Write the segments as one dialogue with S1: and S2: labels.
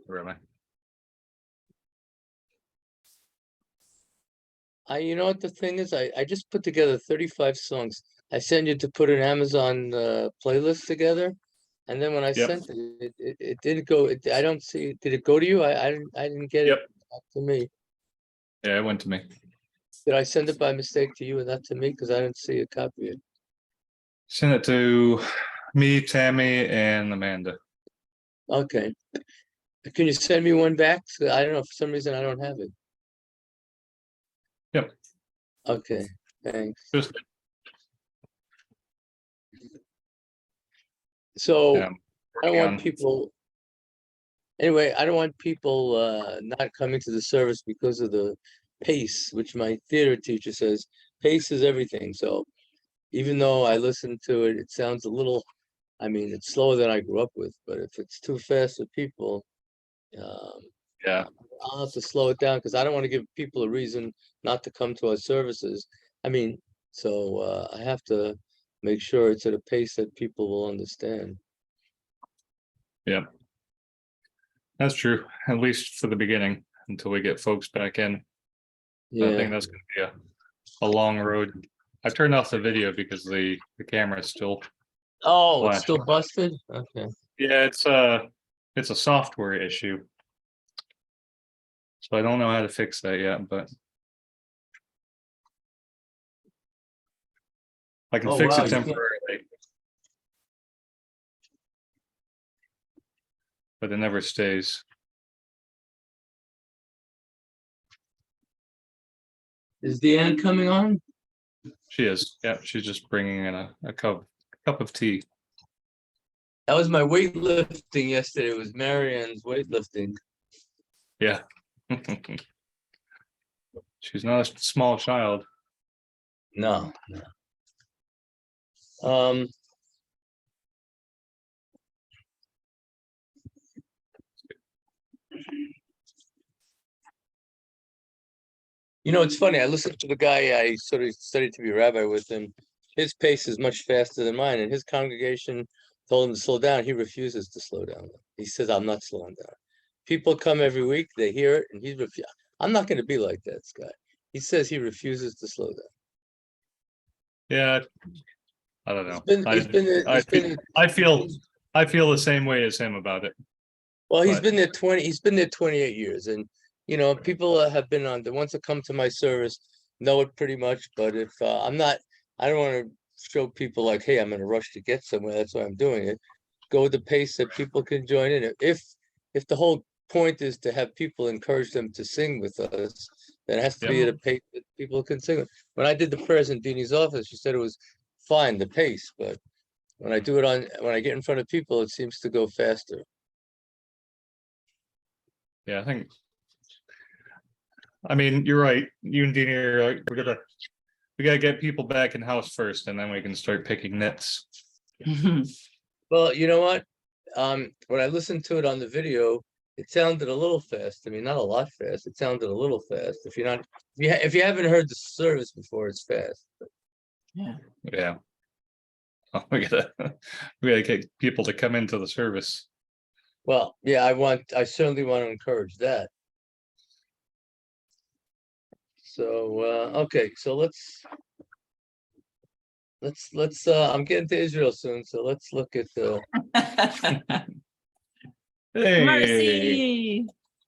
S1: Where am I?
S2: You know what the thing is? I just put together 35 songs. I sent you to put an Amazon playlist together, and then when I
S1: Yep.
S2: sent it didn't go. I don't see. Did it go to you? I didn't get
S1: Yep.
S2: it back to me.
S1: Yeah, it went to me.
S2: Did I send it by mistake to you and not to me? Because I didn't see a copy of it.
S1: Send it to me, Tammy, and Amanda.
S2: Okay. Can you send me one back? I don't know. For some reason, I don't have it.
S1: Yep.
S2: Okay. Thanks.
S1: Just
S2: So I don't
S1: working
S2: want
S1: on.
S2: people. Anyway, I don't want people not coming to the service because of the pace, which my theater teacher says pace is everything. So even though I listen to it, it sounds a little, I mean, it's slower than I grew up with, but if it's too fast for people,
S1: Yeah.
S2: I'll have to slow it down because I don't want to give people a reason not to come to our services. I mean, so I have to make sure it's at a pace that people will understand.
S1: Yeah. That's true. At least for the beginning, until we get folks back in. I
S2: Yeah.
S1: think that's going to be a long road. I turned off the video because the camera is still.
S2: Oh, it's
S1: flashing.
S2: still busted? Okay.
S1: Yeah, it's a software issue. So I don't know how to fix that yet, but I can fix
S2: wow,
S1: it
S2: you can't-
S1: temporarily. But it never stays.
S2: Is Deanne coming on?
S1: She is. Yeah, she's just bringing in a cup of tea.
S2: That was my weightlifting yesterday. It was Marianne's weightlifting.
S1: Yeah. She's not a small child.
S2: No. You know, it's funny. I listened to the guy I sort of studied to be a rabbi with him. His pace is much faster than mine, and his congregation told him to slow down. He refuses to slow down. He says, "I'm not slowing down." People come every week, they hear it, and he's I'm not going to be like that, Scott. He says he refuses to slow down.
S1: Yeah, I don't know. I feel the same way as him about it.
S2: Well, he's been there 28 years, and you know, people have been on the ones that come to my service know it pretty much. But if I don't want to show people like, hey, I'm in a rush to get somewhere. That's why I'm doing it. Go with the pace that people can join in. If the whole point is to have people encourage them to sing with us, then it has to be at a pace that people can sing. When I did the prayers in Deanie's office, she said it was fine, the pace, but when I do it when I get in front of people, it seems to go faster.
S1: Yeah, I mean, you're right. You and Deanie are right. We gotta get people back in house first, and then we can start picking nits.
S2: Well, you know what? When I listened to it on the video, it sounded a little fast. I mean, not a lot fast. It sounded a little fast. If you haven't heard the service before, it's fast.
S1: Yeah. Oh, we gotta get people to come into the service.
S2: Well, yeah, I certainly want to encourage that. So okay, so let's I'm getting to Israel soon, so let's look at the
S1: Hey,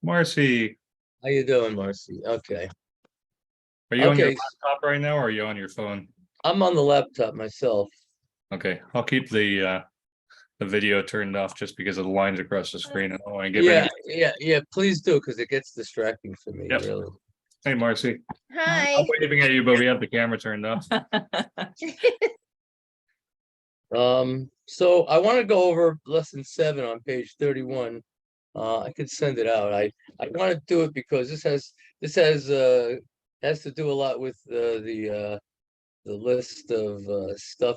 S1: Marcy.
S2: How you doing, Marcy? Okay.
S1: Are you on your laptop right now, or are you on your phone?
S2: I'm on the laptop myself.
S1: Okay, I'll keep the video turned off just because of the lines across the screen. I don't want to give
S2: Yeah. Please do, because it gets distracting for me.
S1: Yep.
S2: Really.
S1: Hey, Marcy.
S3: Hi.
S1: I'm waving at you, but we have the camera turned off.
S2: So I want to go over lesson 7 on page 31. I could send it out. I want to do it because this has to do a lot with the list of stuff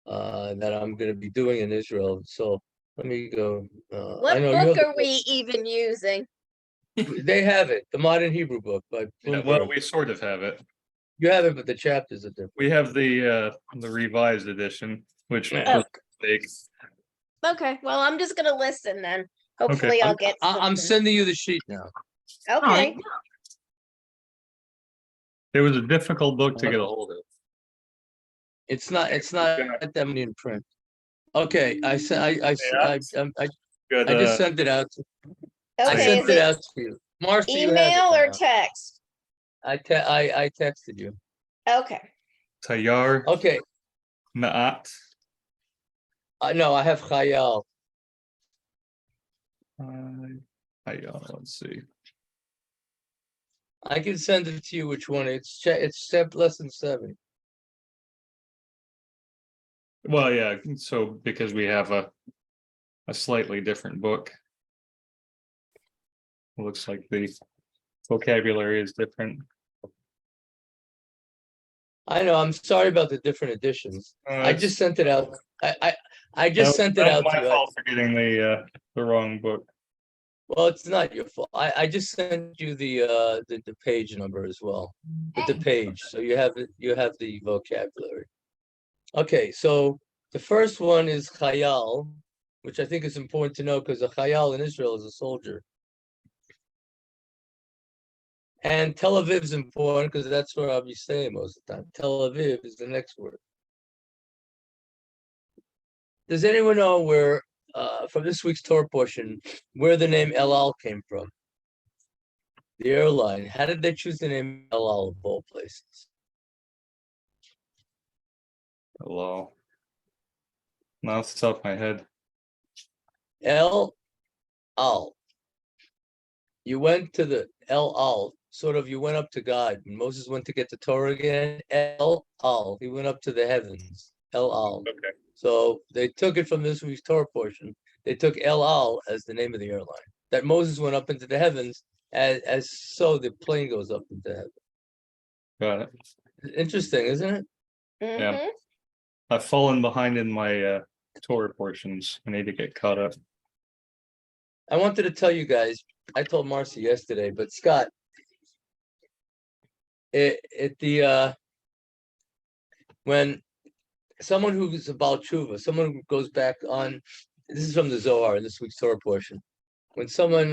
S2: that I'm going to be doing in Israel. So let me go.
S3: What book are we even using?
S2: They have it, the Modern Hebrew book by Bloomberg.
S1: Well, we sort of have it.
S2: You have it, but the chapters are different.
S1: We have the revised edition, which
S3: Okay, well, I'm just gonna listen then. Hopefully I'll
S2: I'm,
S3: get
S2: I'm
S3: something.
S2: sending you the sheet now.
S3: Okay,
S1: It was a difficult book to get a hold of.
S2: It's not that many in print. Okay, I sent,
S1: Good.
S2: I just sent it out. I
S3: okay,
S2: sent
S3: is
S2: it
S3: it
S2: out to you. Marcy, you have it
S3: email or
S2: now.
S3: text?
S2: I texted you.
S3: Okay,
S1: Tayar
S2: Okay,
S1: Ma'at.
S2: no, I have Chayal.
S1: Let's see.
S2: I can send it to you. Which one? It's step less than 7.
S1: Well, yeah. So because we have a slightly different book, it looks like the vocabulary is different.
S2: I know. I'm sorry about the different editions. I
S1: It's-
S2: just sent it out. I just sent it
S1: that was
S2: out
S1: my
S2: to you.
S1: fault for getting the wrong book.
S2: Well, it's not your fault. I just sent you the page number as well, with the page, so you have the vocabulary. Okay, so the first one is Chayal, which I think is important to know because a Chayal in Israel is a soldier. And Tel Aviv is important because that's where I'll be staying most of the time. Tel Aviv is the next word. Does anyone know where, from this week's Torah portion, where the name El Al came from? The airline. How did they choose the name El Al of all places?
S1: Hello. Not off the top of my head.
S2: El Al. You went to the El Al, sort of, you went up to God. When Moses went to get the Torah again, El Al, he went up to the heavens. El Al.
S1: Okay.
S2: So they took it from this week's Torah portion. They took El Al as the name of the airline. That Moses went up into the heavens as so the plane goes up into heaven.
S1: Got it.
S2: Interesting, isn't it?
S3: mhm,
S1: I've fallen behind in my Torah portions. I need to get caught up.
S2: I wanted to tell you guys, I told Marcy yesterday, but Scott, when someone who's a Baal Tshuva, someone who goes back on, this is from the Zohar in this week's Torah portion. When someone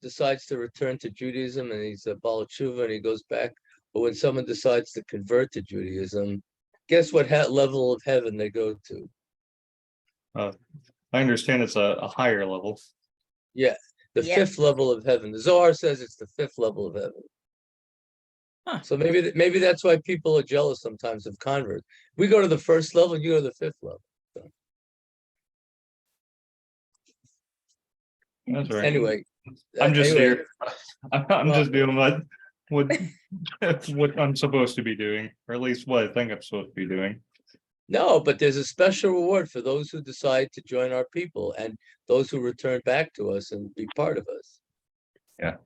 S2: decides to return to Judaism and he's a Baal Tshuva and he goes back, but when someone decides to convert to Judaism, guess what level of heaven they go to?
S1: I understand it's a higher level.
S2: Yeah, the
S3: Yeah.
S2: 5th level of heaven. The Zohar says it's the 5th level of heaven.
S4: Huh.
S2: So maybe that's why people are jealous sometimes of converts. We go to the 1st level, you go to the 5th level. So,
S1: That's right.
S2: anyway,
S1: I'm just
S2: anyway,
S1: here. I'm
S2: Well-
S1: just doing what I'm supposed to be doing, or at least what I think I'm supposed to be doing.
S2: No, but there's a special reward for those who decide to join our people and those who return back to us and be part of us.
S1: Yeah.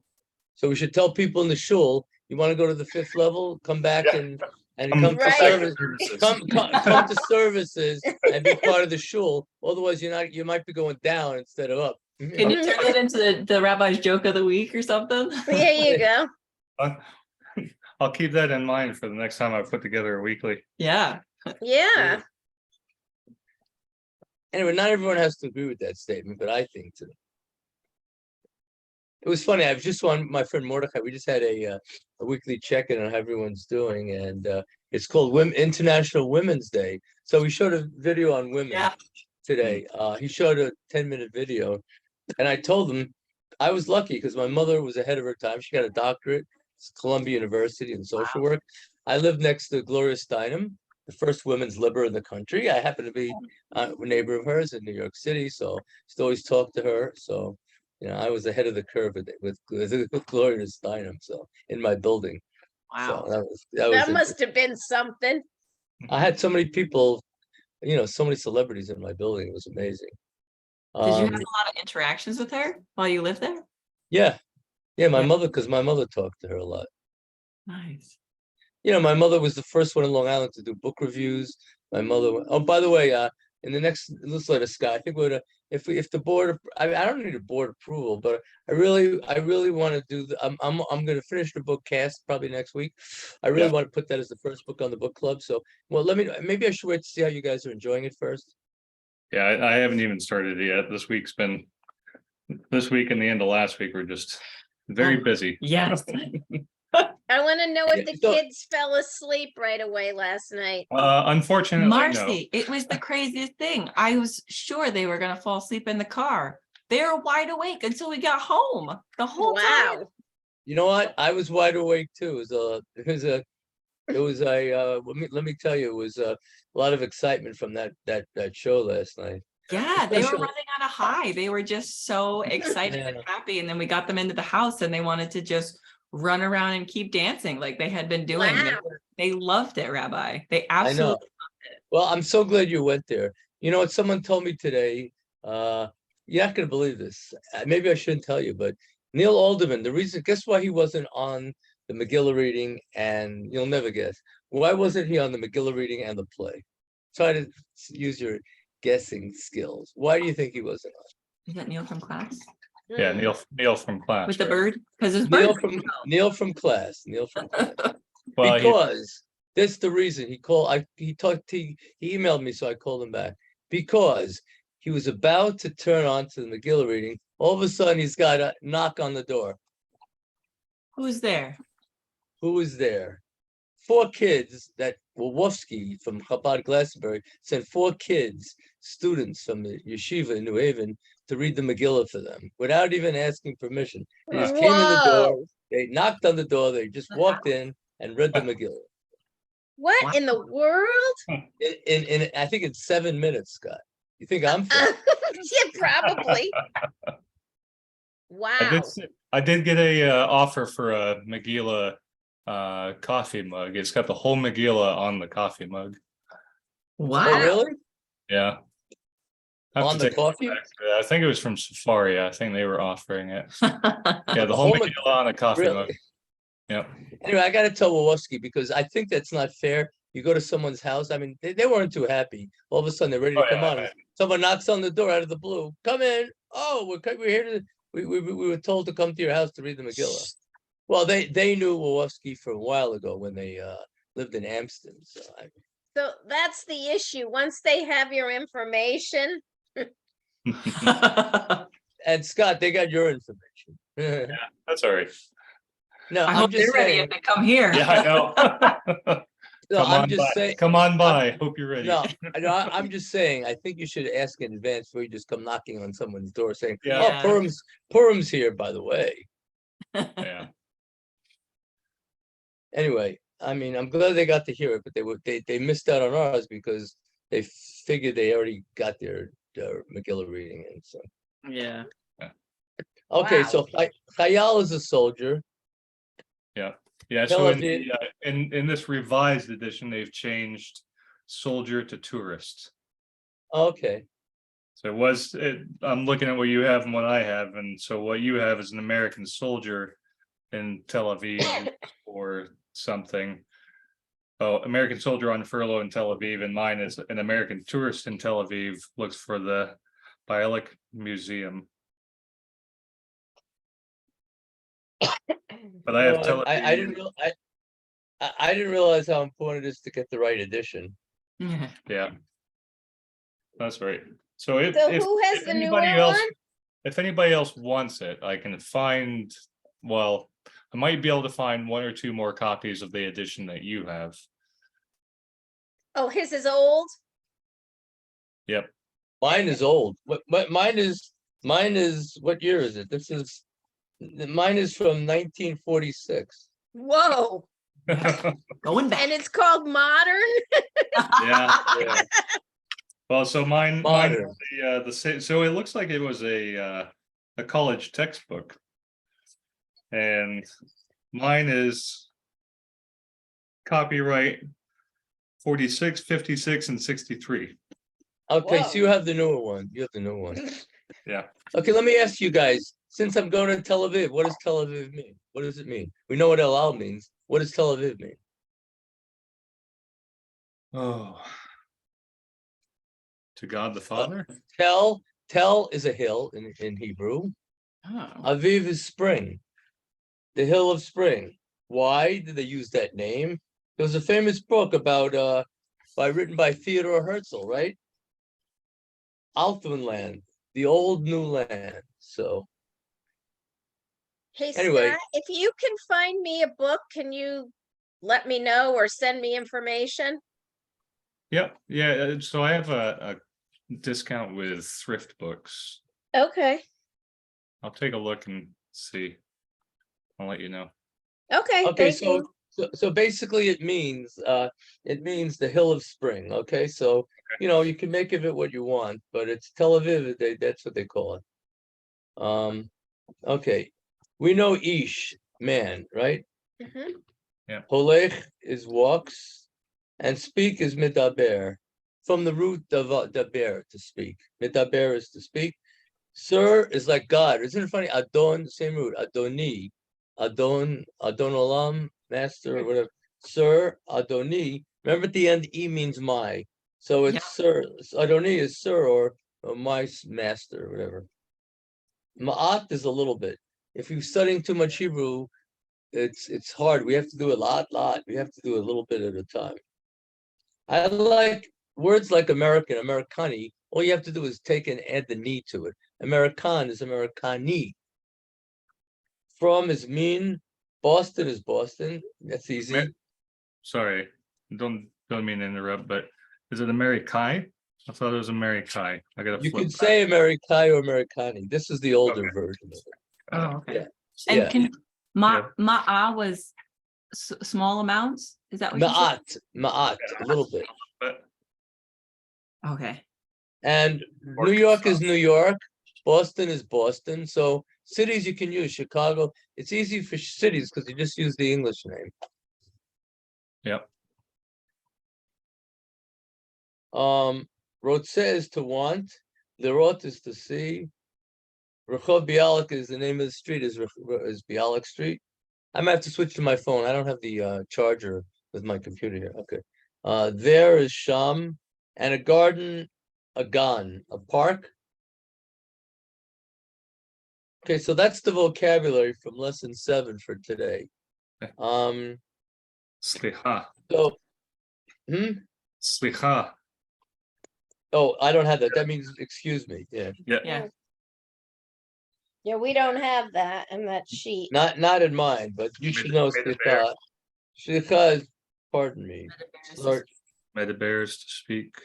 S2: So we should tell people in the shul, you want to go to the 5th level, come back
S1: Yeah.
S2: and
S1: I'm
S2: come to
S3: Right.
S2: service.
S1: services.
S2: Come to services and be part of the shul. Otherwise, you might be going down instead of up.
S4: Can you turn it into the rabbi's joke of the week or something?
S3: there you go.
S1: I'll keep that in mind for the next time I put together a weekly.
S4: Yeah.
S3: Yeah,
S2: Anyway, not everyone has to agree with that statement, but I think so. It was funny. I was just on my friend Mordechai. We just had a weekly check-in on how everyone's doing, and it's called International Women's Day. So we showed a video on women
S4: Yeah.
S2: today. He showed a 10-minute video, and I told him I was lucky because my mother was ahead of her time. She got a doctorate at Columbia University in social work. I lived next to Gloria Steinem, the first women's libber in the country. I happen to be a neighbor of hers in New York City, so used to always talk to her. So, I was ahead of the curve with Gloria Steinem. So in my building, so
S4: Wow.
S2: that
S3: that must have been something.
S2: I had so many people, so many celebrities in my building. It was amazing.
S4: Did you have a lot of interactions with her while you lived there?
S2: Yeah, my
S4: Yeah.
S2: mother, because my mother talked to her a lot.
S4: Nice.
S2: My mother was the first one in Long Island to do book reviews. My mother. Oh, by the way, in the next newsletter, Scott, I think if the board, I don't need a board approval, but I really want to do. I'm going to finish the book cast probably next week. I really want to put that as the first book on the book club. So, well, maybe I should wait to see how you guys are enjoying it first.
S1: Yeah, I haven't even started it yet. This week's been This week and the end of last week were just very busy.
S4: Yes.
S3: I want to know if
S2: Yeah,
S3: the
S2: so-
S3: kids fell asleep right away last night.
S1: Unfortunately, no.
S4: Marcy, it was the craziest thing. I was sure they were gonna fall asleep in the car. They were wide awake until we got home. The whole time.
S3: Wow.
S2: You know what? I was wide awake too. Let me tell you, it was a lot of excitement from that show last night.
S4: Yeah, they were
S2: Especially-
S4: running on a high. They were just so excited and
S2: Yeah.
S4: happy. And then we got them into the house and they wanted to just run around and keep dancing like they had been doing.
S3: Wow.
S4: They loved it, Rabbi. They
S2: I know.
S4: absolutely.
S2: Well, I'm so glad you went there. You know what? Someone told me today, you're not gonna believe this. Maybe I shouldn't tell you, but Neil Alderman, guess why he wasn't on the Megillah reading, and you'll never guess. Why wasn't he on the Megillah reading and the play? Try to use your guessing skills. Why do you think he wasn't on?
S4: Is that Neil from class?
S1: Yeah, Neil from class.
S4: With the
S1: right?
S4: bird? Because his
S2: Neil
S4: bird.
S2: from class. Neil from class.
S1: Well,
S2: Because that's the reason he called. He emailed me, so I called him back because he was about to turn on to the Megillah reading. All of a sudden, he's got a knock on the door.
S4: Who's there?
S2: Who was there? 4 kids that Wolfsky from Chabad Glastonbury sent 4 kids, students from the yeshiva in New Haven, to read the Megillah for them without even asking permission. They just came in the door.
S3: Whoa.
S2: They knocked on the door. They just walked in and read the Megillah.
S3: What in the world?
S2: In I think it's 7 minutes, Scott. You think I'm fair?
S3: Yeah, probably. Wow.
S1: I did get a offer for a Megillah coffee mug. It's got the whole Megillah on the coffee mug.
S4: Wow.
S2: Oh, really?
S1: Yeah. I have
S2: On
S1: to
S2: the
S1: take a look
S2: coffee?
S1: back to that. I think it was from Safari. I think they were offering it. Yeah, the
S2: The
S1: whole
S2: whole Meg-
S1: Megillah on a coffee
S2: Really?
S1: mug. Yep.
S2: Anyway, I got to tell Wolfsky because I think that's not fair. You go to someone's house. I mean, they weren't too happy. All of a sudden, they're ready to
S1: Oh,
S2: come
S1: yeah,
S2: on.
S1: man.
S2: Someone knocks on the door out of the blue. Come in. Oh, we're here to. We were told to come to your house to read the Megillah. Well, they knew Wolfsky from a while ago when they lived in Amston. So
S3: So that's the issue. Once they have your information,
S2: and Scott, they got your information.
S1: That's all right.
S2: No,
S4: I
S2: I'm
S4: hope
S2: just
S4: they're ready
S2: saying.
S4: if they come here.
S1: Yeah, I know.
S2: No,
S1: Come
S2: I'm
S1: on
S2: just
S1: by.
S2: saying.
S1: Come on by. Hope you're ready.
S2: No, I'm just saying. I think you should ask in advance before you just come knocking on someone's door saying,
S1: Yeah.
S2: "Oh, Purim's here, by the way."
S1: Yeah.
S2: Anyway, I mean, I'm glad they got to hear it, but they missed out on ours because they figured they already got their Megillah reading, and so
S4: Yeah.
S2: okay.
S3: Wow.
S2: So Chayal is a soldier.
S1: Yeah.
S2: Tel
S1: So
S2: Aviv.
S1: in this revised edition, they've changed soldier to tourist.
S2: Okay,
S1: So I'm looking at what you have and what I have, and so what you have is an American soldier in Tel Aviv or something. Oh, American soldier on furlough in Tel Aviv, and mine is an American tourist in Tel Aviv looks for the Bialik Museum. But I have
S2: No,
S1: Tel
S2: I
S1: Aviv.
S2: I didn't realize how important it is to get the right edition.
S1: Yeah, that's right. So if
S3: so
S1: if,
S3: who has
S1: if
S3: the
S1: anybody
S3: newer
S1: else,
S3: one?
S1: if anybody else wants it, I can find. Well, I might be able to find 1 or 2 more copies of the edition that you have.
S3: Oh, his is old.
S1: Yep.
S2: Mine is old. Mine is what year is it? Mine is from 1946.
S3: Whoa.
S4: Going back.
S3: And it's called modern.
S1: Yeah. Well, so mine
S2: Modern.
S1: the same. So it looks like it was a college textbook, and mine is copyright 46, 56, and 63.
S2: Okay,
S3: Whoa.
S2: so you have the newer one. You have the newer one.
S1: Yeah.
S2: Okay, let me ask you guys. Since I'm going to Tel Aviv, what does Tel Aviv mean? What does it mean? We know what El Al means. What does Tel Aviv mean?
S1: Oh. To God the Father.
S2: Tel is a hill in Hebrew.
S4: Oh.
S2: Aviv is spring, the hill of spring. Why did they use that name? There was a famous book about written by Theodore Herzl, right? Alpenland, the old new lands. So
S3: Hey,
S2: Anyway.
S3: Scott, if you can find me a book, can you let me know or send me information?
S1: Yep, yeah, so I have a discount with thrift books.
S3: Okay,
S1: I'll take a look and see. I'll let you know.
S3: okay,
S2: okay,
S3: thank you.
S2: so basically it means the hill of spring. Okay, so you can make of it what you want, but it's Tel Aviv. That's what they call it. Okay, we know Ish, man, right?
S3: Mhm.
S2: Holech is walks, and speak is midaber, from the root of daber, to speak. Midaber is to speak. Sir is like God. Isn't it funny? Adon, same root. Adoni, Adon Olam, master, or whatever. Sir, Adoni. Remember at the end, E means my. So it's sir. Adoni is sir, or my master, or whatever. Ma'at is a little bit. If you're studying too much Hebrew, it's hard. We have to do a lot. We have to do a little bit at a time. I like words like American, Americani. All you have to do is take and add the "ni" to it. American is Americani. From is mean. Boston is Boston. That's easy.
S1: Sorry, don't mean to interrupt, but is it Amerikai? I thought it was Amerikai. I gotta
S2: You
S1: flip
S2: could
S1: back.
S2: say Americai or Americani. This is the older
S1: Okay.
S2: version of it.
S4: Oh, okay.
S2: Yeah.
S4: And
S2: Yeah.
S4: can ma'a was small amounts? Is that what you said?
S2: Ma'at, a little bit.
S1: But
S4: Okay.
S2: And
S1: Or
S2: New York is
S1: consult.
S2: New York. Boston is Boston. So cities you can use. Chicago. It's easy for cities because you just use the English name.
S1: Yep.
S2: Rotse is to want. Lerot is to see. Rehov Bialik is the name of the street. Is Bialik Street. I might have to switch to my phone. I don't have the charger with my computer here. Okay. There is Sham, and a garden, a gan, a park. Okay, so that's the vocabulary from lesson 7 for today.
S1: Slicha.
S2: So,
S1: Slicha.
S2: oh, I don't have that. That means excuse me. Yeah.
S4: Yeah.
S3: Yeah, we don't have that in that sheet.
S2: Not in mine, but you should know slicha. Slicha is, pardon me.
S1: Medebears to speak.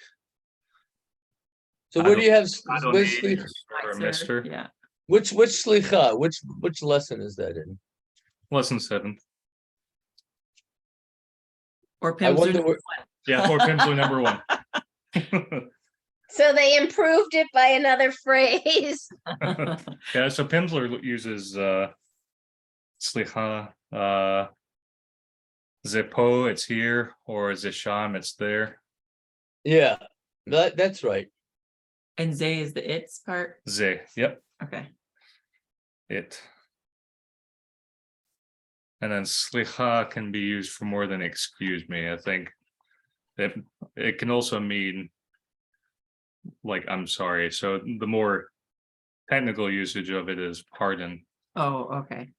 S2: So where do you have
S1: I don't
S2: where's
S1: need
S2: slicha?
S1: or mister.
S4: Yeah.
S2: Which slicha? Which lesson is that in?
S1: Lesson 7.
S4: Or
S2: I
S4: Pim's
S2: wonder where.
S1: Yeah, or Pimsley number 1.
S3: So they improved it by another phrase.
S1: Yeah, so Pimsley uses Slicha, Zepo, it's here, or Zisham, it's there.
S2: Yeah, that's right.
S4: And Zay is the it's part.
S1: Ze, yep,
S4: Okay.
S1: it. And then Slicha can be used for more than excuse me. I think it can also mean like I'm sorry. So the more technical usage of it is pardon.
S4: Oh, okay.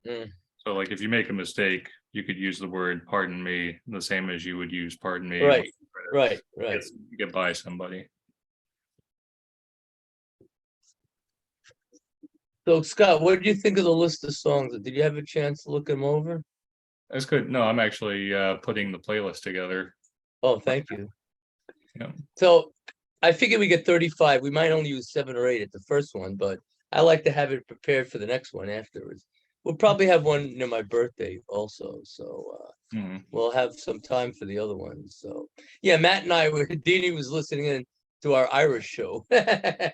S1: So like if you make a mistake, you could use the word pardon me the same as you would use pardon me.
S2: Right.
S1: Get by somebody.
S2: So Scott, what do you think of the list of songs? Did you have a chance to look them over?
S1: That's good. No, I'm actually putting the playlist together.
S2: Oh, thank you.
S1: Yeah.
S2: So I figured we get 35. We might only use 7 or 8 at the first one, but I like to have it prepared for the next one afterwards. We'll probably have one near my birthday also. So we'll have some time for the other ones. So yeah, Matt and I Deanie was listening in to our Irish show. Deanie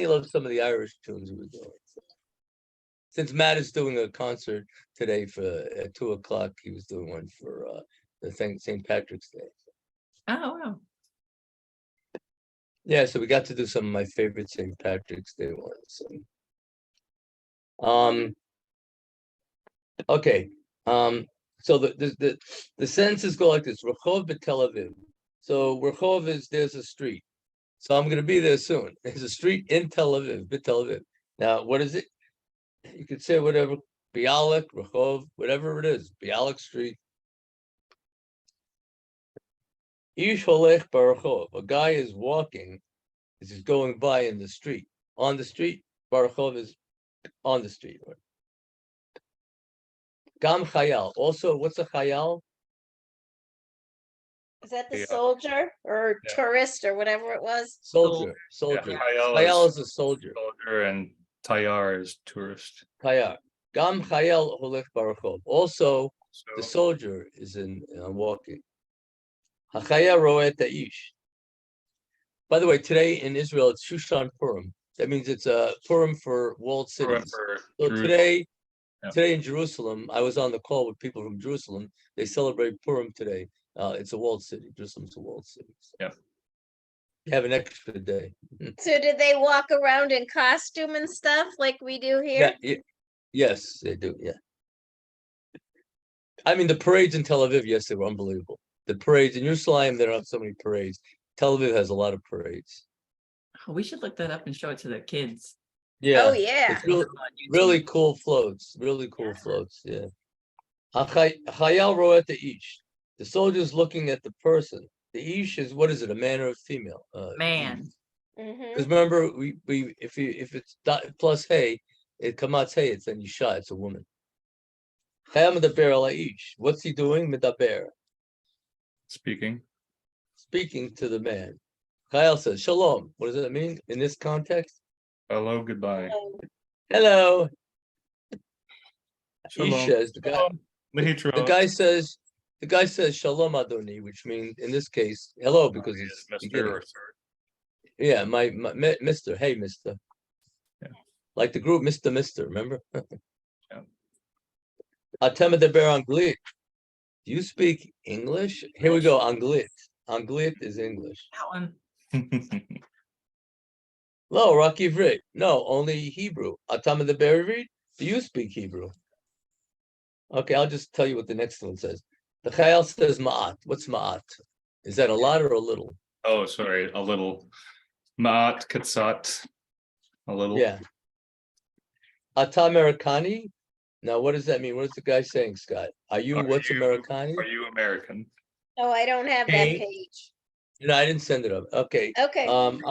S2: loves some of the Irish tunes we were doing. So. Since Matt is doing a concert today at 2:00, he was doing one for the St. Patrick's Day.
S4: Oh, wow.
S2: Yeah, so we got to do some of my favorite St. Patrick's Day ones. So. Okay. So the sentences go like this: Rehov b'Tel Aviv. So Rehov is there's a street. So I'm gonna be there soon. There's a street in Tel Aviv, b'Tel Aviv. Now, what is it? You could say whatever, Bialik, Rehov, whatever it is, Bialik Street. Ish holech barachov. A guy is walking, is going by in the street. on the street. Barachov is on the street. Gam Chayal. Also, what's a Chayal?
S3: Is that the
S1: Yeah.
S3: soldier or
S1: Yeah.
S3: tourist or whatever it was?
S2: Soldier.
S1: Yeah,
S2: Soldier.
S1: Chayal
S2: Chayal
S1: is
S2: is a soldier.
S1: soldier and Tayar is tourist.
S2: Chayal. Gam Chayal Holech Barachov. Also, the
S1: So
S2: soldier is in walking. Hachaya Roet Ish. By the way, today in Israel, it's Shushan Purim. That means it's a Purim for walled cities.
S1: for
S2: So
S1: Jerusalem.
S2: today in Jerusalem, I was on the call with people from Jerusalem. They celebrate Purim today. It's a walled city. Jerusalem's a walled city. So
S1: Yeah.
S2: you have an extra day.
S3: So did they walk around in costume and stuff like we do here?
S2: Yes, they do. Yeah. I mean, the parades in Tel Aviv, yes, they were unbelievable. The parades in Jerusalem, there aren't so many parades. Tel Aviv has a lot of parades.
S4: We should look that up and show it to the kids.
S2: Yeah.
S3: Oh, yeah.
S2: It's really cool floats. Really cool floats. Yeah. Chayal roet the ish. The soldier's looking at the person. The ish is, what is it? A man or a female?
S4: Man.
S3: Mhm.
S2: Because remember, we if it's plus hey, it comes hey, it's then Yisha, it's a woman. Chayal medaber al ish. What's he doing? Medaber.
S1: speaking.
S2: Speaking to the man. Chayal says, Shalom. What does that mean in this context?
S1: Hello, goodbye.
S2: Hello.
S1: Shalom.
S2: Ish says, the guy says Shalom Adoni, which means in this case, hello, because it's
S1: Mr.
S2: beginning.
S1: or sir.
S2: Yeah, my Mr. Hey, Mr.
S1: Yeah.
S2: Like the group Mr. Remember?
S1: Yeah.
S2: Atema de ber Anglit. Do you speak English? Here we go. Anglit. Anglit is English.
S4: That one.
S2: No, Rocky Vrit. No, only Hebrew. Atama de ber Ivrit. Do you speak Hebrew? Okay, I'll just tell you what the next one says. The Chayal says Ma'at. What's Ma'at? Is that a lot or a little?
S1: Oh, sorry, a little. Ma'at katsat. A little.
S2: Yeah. Ata Americani. Now, what does that mean? What is the guy saying, Scott? Are you what's Americani?
S1: Are you American?
S3: Oh, I don't have that
S2: Hey.
S3: page.
S2: No, I didn't send it up. Okay.
S3: Okay.
S2: I'm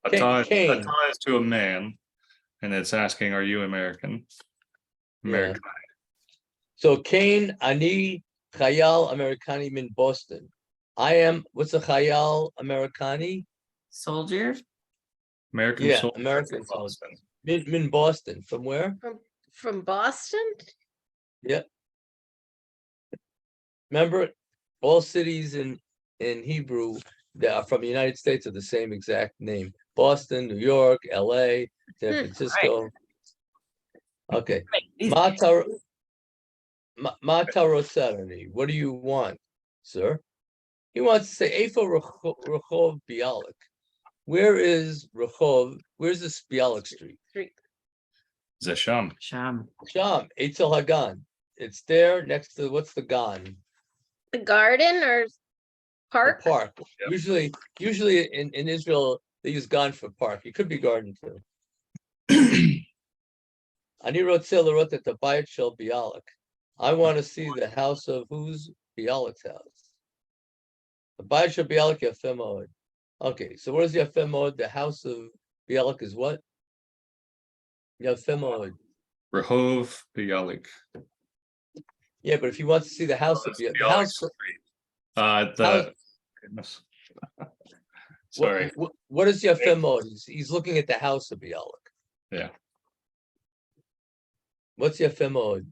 S1: Ata
S2: Cain.
S1: is to a man, and it's asking, "Are you American?"
S2: Yeah.
S1: American.
S2: So Cain Ani Chayal Americani min Boston. I am what's a Chayal Americani?
S4: Soldier.
S1: American
S2: Yeah,
S1: soldier
S2: American
S1: from Boston.
S2: Min Boston. From where?
S3: From Boston?
S2: Remember, all cities in Hebrew that are from the United States are the same exact name. Boston, New York, LA, San Francisco. Okay. Matar Matarosarani. What do you want, sir? He wants to say Eifo Rehov Bialik. Where is Rehov? Where's this Bialik Street?
S1: Zesham.
S4: Sham.
S2: Sham, Eitzel Hagan. It's there next to what's the Gan?
S3: The garden or
S2: The
S3: park?
S2: park.
S1: Yep.
S2: Usually in Israel they use Gan for park. It could be garden too. Ani Rotzel wrote that the Bayit shall Bialik. I want to see the house of whose Bialik's house. The Bayit shall Bialik Yafem Od. Okay, so what is Yafem Od? The house of Bialik is what? Yafem Od.
S1: Rehov Bialik.
S2: Yeah, but if he wants to see the house of Bialik, the house.
S1: Goodness. Sorry.
S2: What is Yafem Od? He's looking at the house of Bialik.
S1: Yeah.
S2: What's Yafem Od?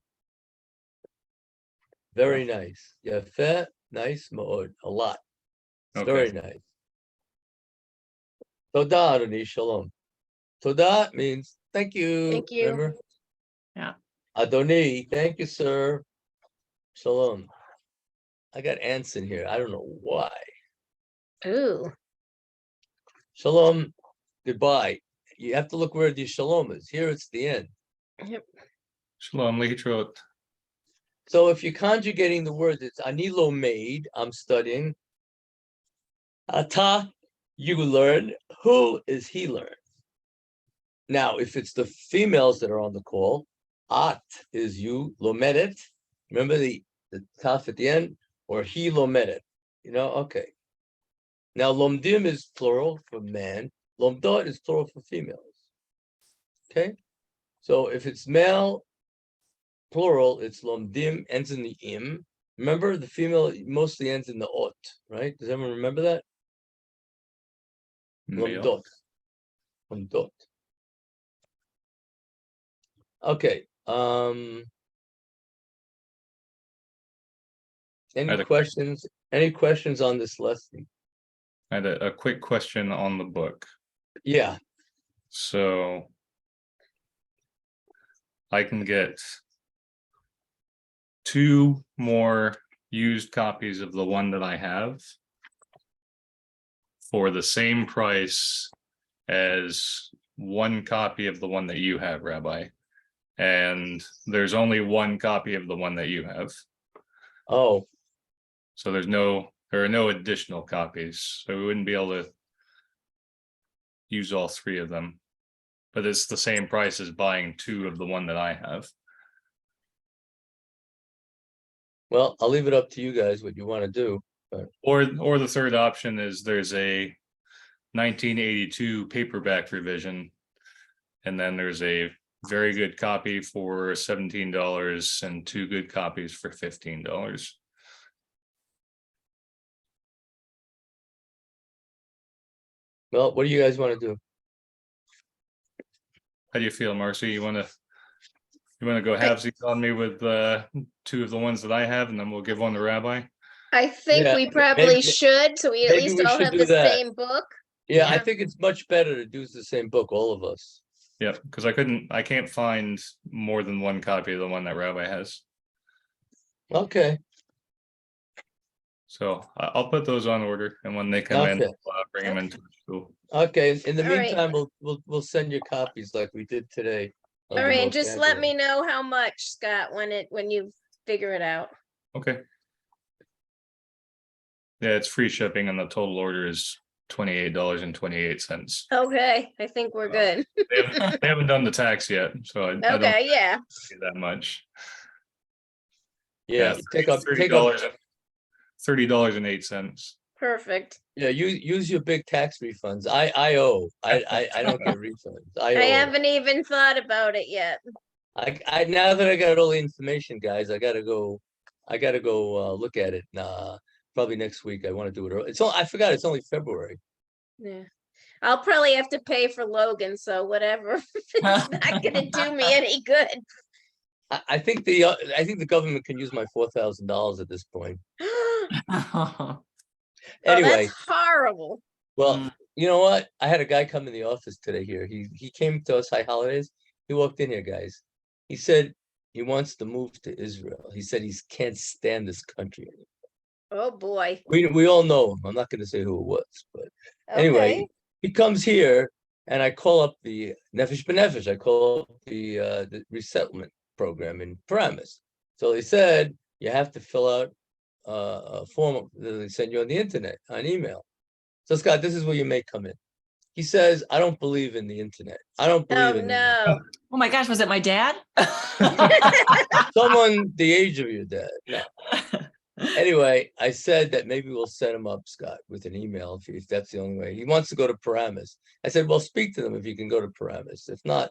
S2: Very nice. Yafeh, nice, Ma'od, a lot. It's
S1: Okay.
S2: very nice. Toda, Adoni, Shalom. Toda means thank you.
S3: Thank you.
S2: Remember?
S4: Yeah.
S2: Adoni, thank you, sir. Shalom. I got ants in here. I don't know why.
S3: Ooh.
S2: Shalom, goodbye. You have to look where the shalom is. Here it's the end.
S1: Shalom Lihitrot.
S2: So if you're conjugating the words, it's anilo made, I'm studying. Ata, you learn. Who is he learn? Now, if it's the females that are on the call, at is you, lomedet. Remember the taf at the end, or he lomedet. You know, okay. Now, lomdim is plural for man. Lomdot is plural for females. Okay, so if it's male, plural, it's lomdim, ends in the im. Remember, the female mostly ends in the ot, right? Does everyone remember that?
S1: Male.
S2: Lomdot. Okay. Any
S1: Either-
S2: questions? Any questions on this lesson?
S1: I had a quick question on the book.
S2: Yeah.
S1: So I can get 2 more used copies of the one that I have for the same price as 1 copy of the one that you have, Rabbi. And there's only 1 copy of the one that you have.
S2: Oh,
S1: So there are no additional copies. So we wouldn't be able to use all 3 of them. But it's the same price as buying 2 of the one that I have.
S2: well, I'll leave it up to you guys what you want to do.
S1: Or the third option is there's a 1982 paperback revision. And then there's a very good copy for $17 and 2 good copies for $15.
S2: Well, what do you guys want to do?
S1: How do you feel, Marcy? You want to go halvesies on me with 2 of the ones that I have, and then we'll give one to Rabbi?
S3: I think
S2: Yeah,
S3: we probably
S2: maybe-
S3: should, so we at
S2: maybe
S3: least
S2: we
S3: all
S2: should
S3: have
S2: do
S3: the
S2: that.
S3: same book.
S2: Yeah, I
S3: Yeah.
S2: think it's much better to do the same book, all of us.
S1: Yeah, because I can't find more than 1 copy of the one that Rabbi has.
S2: Okay,
S1: So I'll put those on order, and when they come in,
S2: Okay.
S1: I'll bring them into the school.
S2: okay. In the
S3: All right.
S2: meantime, we'll send you copies like we did today. of
S3: All
S2: the
S3: right, and just let
S2: vocabulary.
S3: me know how much, Scott, when you figure it out.
S1: Okay. Yeah, it's free shipping, and the total order is $28.28.
S3: Okay, I think we're good.
S1: They haven't done the tax yet, so I don't
S3: Okay, yeah,
S1: see that much.
S2: Yeah, take up,
S1: $30.08.
S3: perfect.
S2: yeah, use your big tax refunds. I owe. I don't get refunds. I
S3: I
S2: owe.
S3: haven't even thought about it yet.
S2: I now that I got all the information, guys, I gotta go look at it. Probably next week. I want to do it early. I forgot it's only February.
S3: Yeah. I'll probably have to pay for Logan, so whatever. It's not gonna do me any good.
S2: I think the government can use my $4,000 at this point.
S3: Oh,
S2: Anyway,
S3: that's horrible.
S2: well,
S4: Mm.
S2: you know what? I had a guy come in the office today here. He came to us high holidays. He walked in here, guys. He said he wants to move to Israel. He said he can't stand this country anymore.
S3: Oh, boy.
S2: We all know him. I'm not gonna say who it was, but anyway,
S3: Okay.
S2: he comes here and I call up the Nefesh B'Nefesh. I call up the resettlement program in Paramus. So they said you have to fill out a form that they send you on the internet, on email. So Scott, this is where you may come in. He says, I don't believe in the internet. I don't
S3: Oh,
S2: believe in
S3: no.
S4: Oh my gosh, was it my dad?
S2: someone the age of your dad. No. Anyway, I said that maybe we'll set him up, Scott, with an email if that's the only way. He wants to go to Paramus. I said, well, speak to them if you can go to Paramus. If not,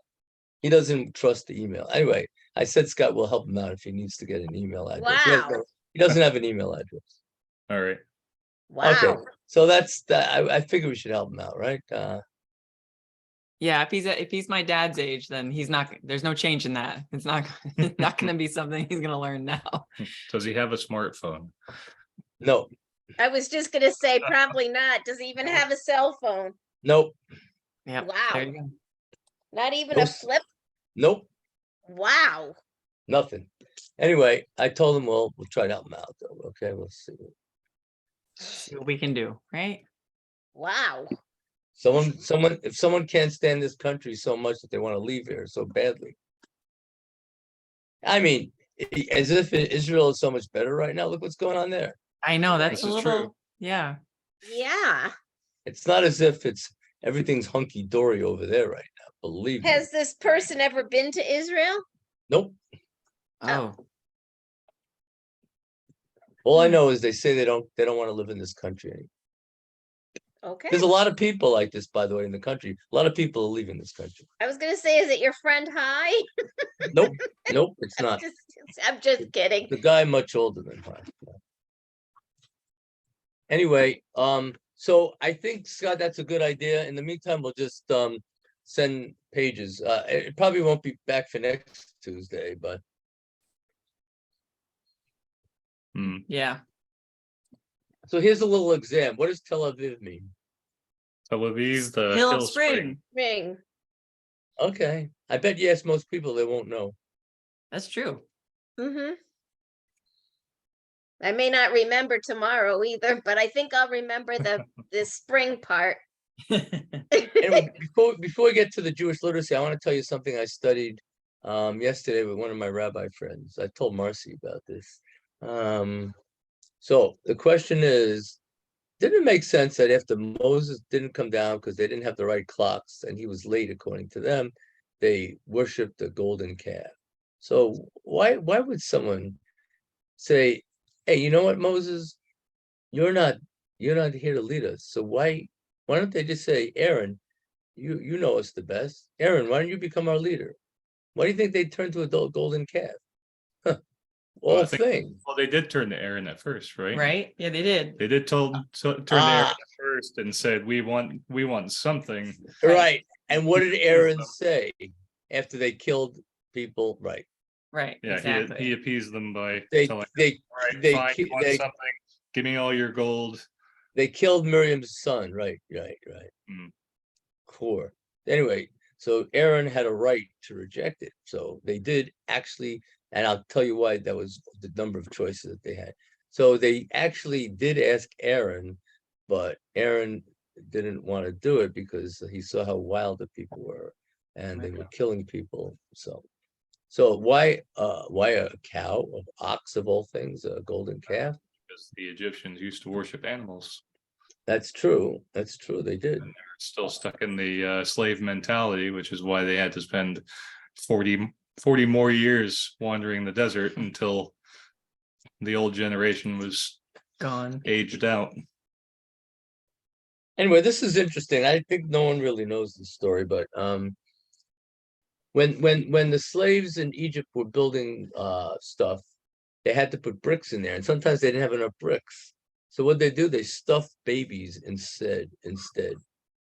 S2: he doesn't trust the email. Anyway, I said Scott will help him out if he needs to get an email address.
S3: Wow.
S2: He doesn't have an email address.
S1: All right.
S2: Okay,
S3: Wow.
S2: so that's I figure we should help him out, right?
S4: Yeah, if he's my dad's age, then he's not. There's no change in that. It's not not going to be something he's going to learn now.
S1: Does he have a smartphone?
S2: No,
S3: I was just gonna say probably not. Does he even have a cell phone?
S2: nope,
S4: Yeah.
S3: Wow.
S4: There you go.
S3: Not even
S2: No
S3: a
S2: s-
S3: flip?
S2: nope,
S3: Wow.
S2: nothing. Anyway, I told him, well, we'll try to help him out, though. Okay, we'll see.
S4: See what we can do, right?
S3: Wow.
S2: If someone can't stand this country so much that they want to leave here so badly. I mean, as if Israel is so much better right now. Look what's going on there.
S4: I know that's
S1: This
S4: a
S1: is
S4: little.
S1: true.
S4: Yeah.
S3: Yeah.
S2: It's not as if everything's hunky dory over there right now. Believe me.
S3: Has this person ever been to Israel?
S2: Nope.
S4: Oh.
S2: All I know is they say they don't want to live in this country anymore.
S3: Okay.
S2: There's a lot of people like this, by the way, in the country. A lot of people are leaving this country.
S3: I was gonna say, is it your friend Hi?
S2: Nope, nope, it's
S3: I'm
S2: not.
S3: just, I'm just kidding.
S2: The guy much older than her. Anyway, so I think, Scott, that's a good idea. In the meantime, we'll just send pages. It probably won't be back for next Tuesday, but
S4: Yeah.
S2: so here's a little exam. What does Tel Aviv mean?
S1: Tel Aviv, the
S4: Hill
S1: hill
S4: of Spring.
S3: Ring.
S2: Okay, I bet you ask most people, they won't know.
S4: That's true.
S3: Mm-hmm. I may not remember tomorrow either, but I think I'll remember the spring part.
S2: Anyway, before we get to the Jewish literacy, I want to tell you something I studied yesterday with one of my rabbi friends. I told Marcy about this. So the question is, didn't it make sense that after Moses didn't come down because they didn't have the right clocks and he was late according to them, they worshipped the golden calf? So why would someone say, hey, you know what, Moses, you're not here to lead us. So why don't they just say, Aaron, you know us the best. Aaron, why don't you become our leader? Why do you think they turned to a golden calf? Huh.
S1: Well,
S2: All things.
S1: Well, they did turn to Aaron at first, right?
S4: Right? Yeah, they did.
S1: They did turn to Aaron at first and said, we want something.
S2: Right. And what did Aaron say after they killed people? Right.
S4: Right.
S1: Yeah,
S4: Exactly.
S1: he appeased them by
S2: They
S1: telling
S2: they
S1: them, all right,
S2: they
S1: fine, you want
S2: they
S1: something, give me all your gold.
S2: they killed Miriam's son. Right. Core. Anyway, so Aaron had a right to reject it. So they did actually, and I'll tell you why. That was the number of choices that they had. So they actually did ask Aaron, but Aaron didn't want to do it because he saw how wild the people were and they were killing people. So why a cow, an ox of all things, a golden calf?
S1: Because the Egyptians used to worship animals.
S2: That's true. That's true. They did.
S1: And they're still stuck in the slave mentality, which is why they had to spend 40 more years wandering the desert until the old generation was
S4: Gone.
S1: aged out.
S2: Anyway, this is interesting. I think no one really knows the story, but when the slaves in Egypt were building stuff, they had to put bricks in there, and sometimes they didn't have enough bricks. So what they do, they stuffed babies instead.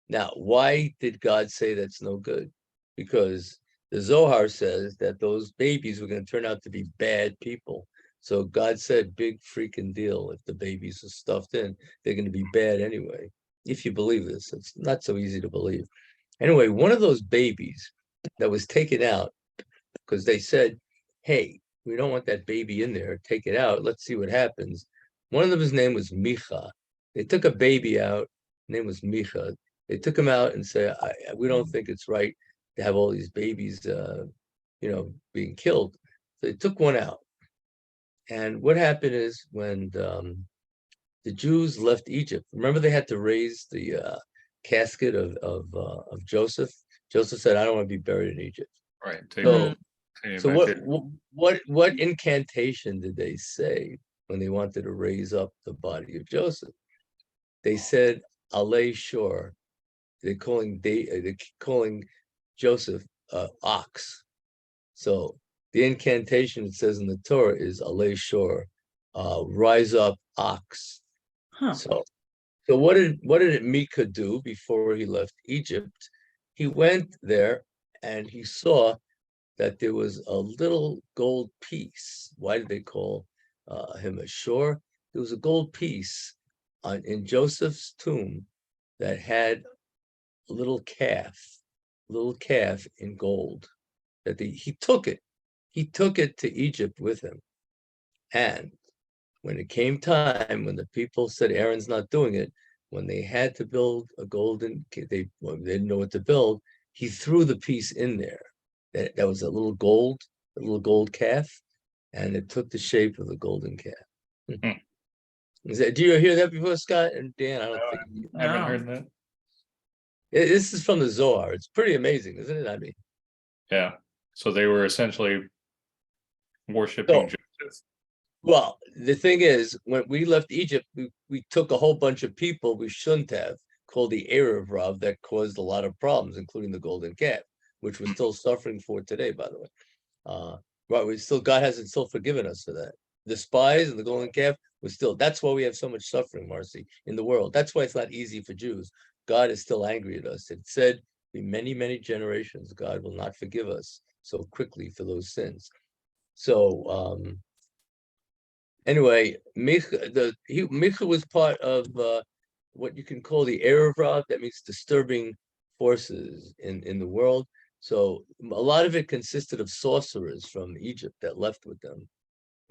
S2: Now, why did God say that's no good? Because the Zohar says that those babies were going to turn out to be bad people. So God said, big freaking deal. If the babies are stuffed in, they're going to be bad anyway. If you believe this, it's not so easy to believe. Anyway, one of those babies that was taken out, because they said, hey, we don't want that baby in there. Take it out. Let's see what happens. One of them, his name was Micha. They took a baby out. His name was Micha. They took him out and said, we don't think it's right to have all these babies, being killed. So they took one out. And what happened is when the Jews left Egypt, remember they had to raise the casket of Joseph. Joseph said, I don't want to be buried in Egypt.
S1: Right.
S2: So what incantation did they say when they wanted to raise up the body of Joseph? They said, Alei Shor. They're calling Joseph ox. So the incantation it says in the Torah is Alei Shor, rise up, ox.
S4: Huh.
S2: So what did Mika do before he left Egypt? He went there and he saw that there was a little gold piece. Why did they call him a shore? There was a gold piece in Joseph's tomb that had a little calf in gold. He took it to Egypt with him. And when it came time, when the people said Aaron's not doing it, when they had to build a golden, they didn't know what to build, he threw the piece in there. That was a little gold calf, and it took the shape of the golden calf. Do you hear that before, Scott and Dan? I don't think you
S1: haven't heard that.
S2: This is from the Zohar. It's pretty amazing, isn't it? I mean,
S1: yeah. So they were essentially worshiping Joseph.
S2: Well, the thing is, when we left Egypt, we took a whole bunch of people we shouldn't have, called the Erev Rav that caused a lot of problems, including the golden calf, which we're still suffering for today, by the way. Right, God hasn't still forgiven us for that. The spies and the golden calf was still, that's why we have so much suffering, Marcy, in the world. That's why it's not easy for Jews. God is still angry at us. It said in many, many generations, God will not forgive us so quickly for those sins. So anyway, Micha was part of what you can call the Erev Rav. That means disturbing forces in the world. So a lot of it consisted of sorcerers from Egypt that left with them.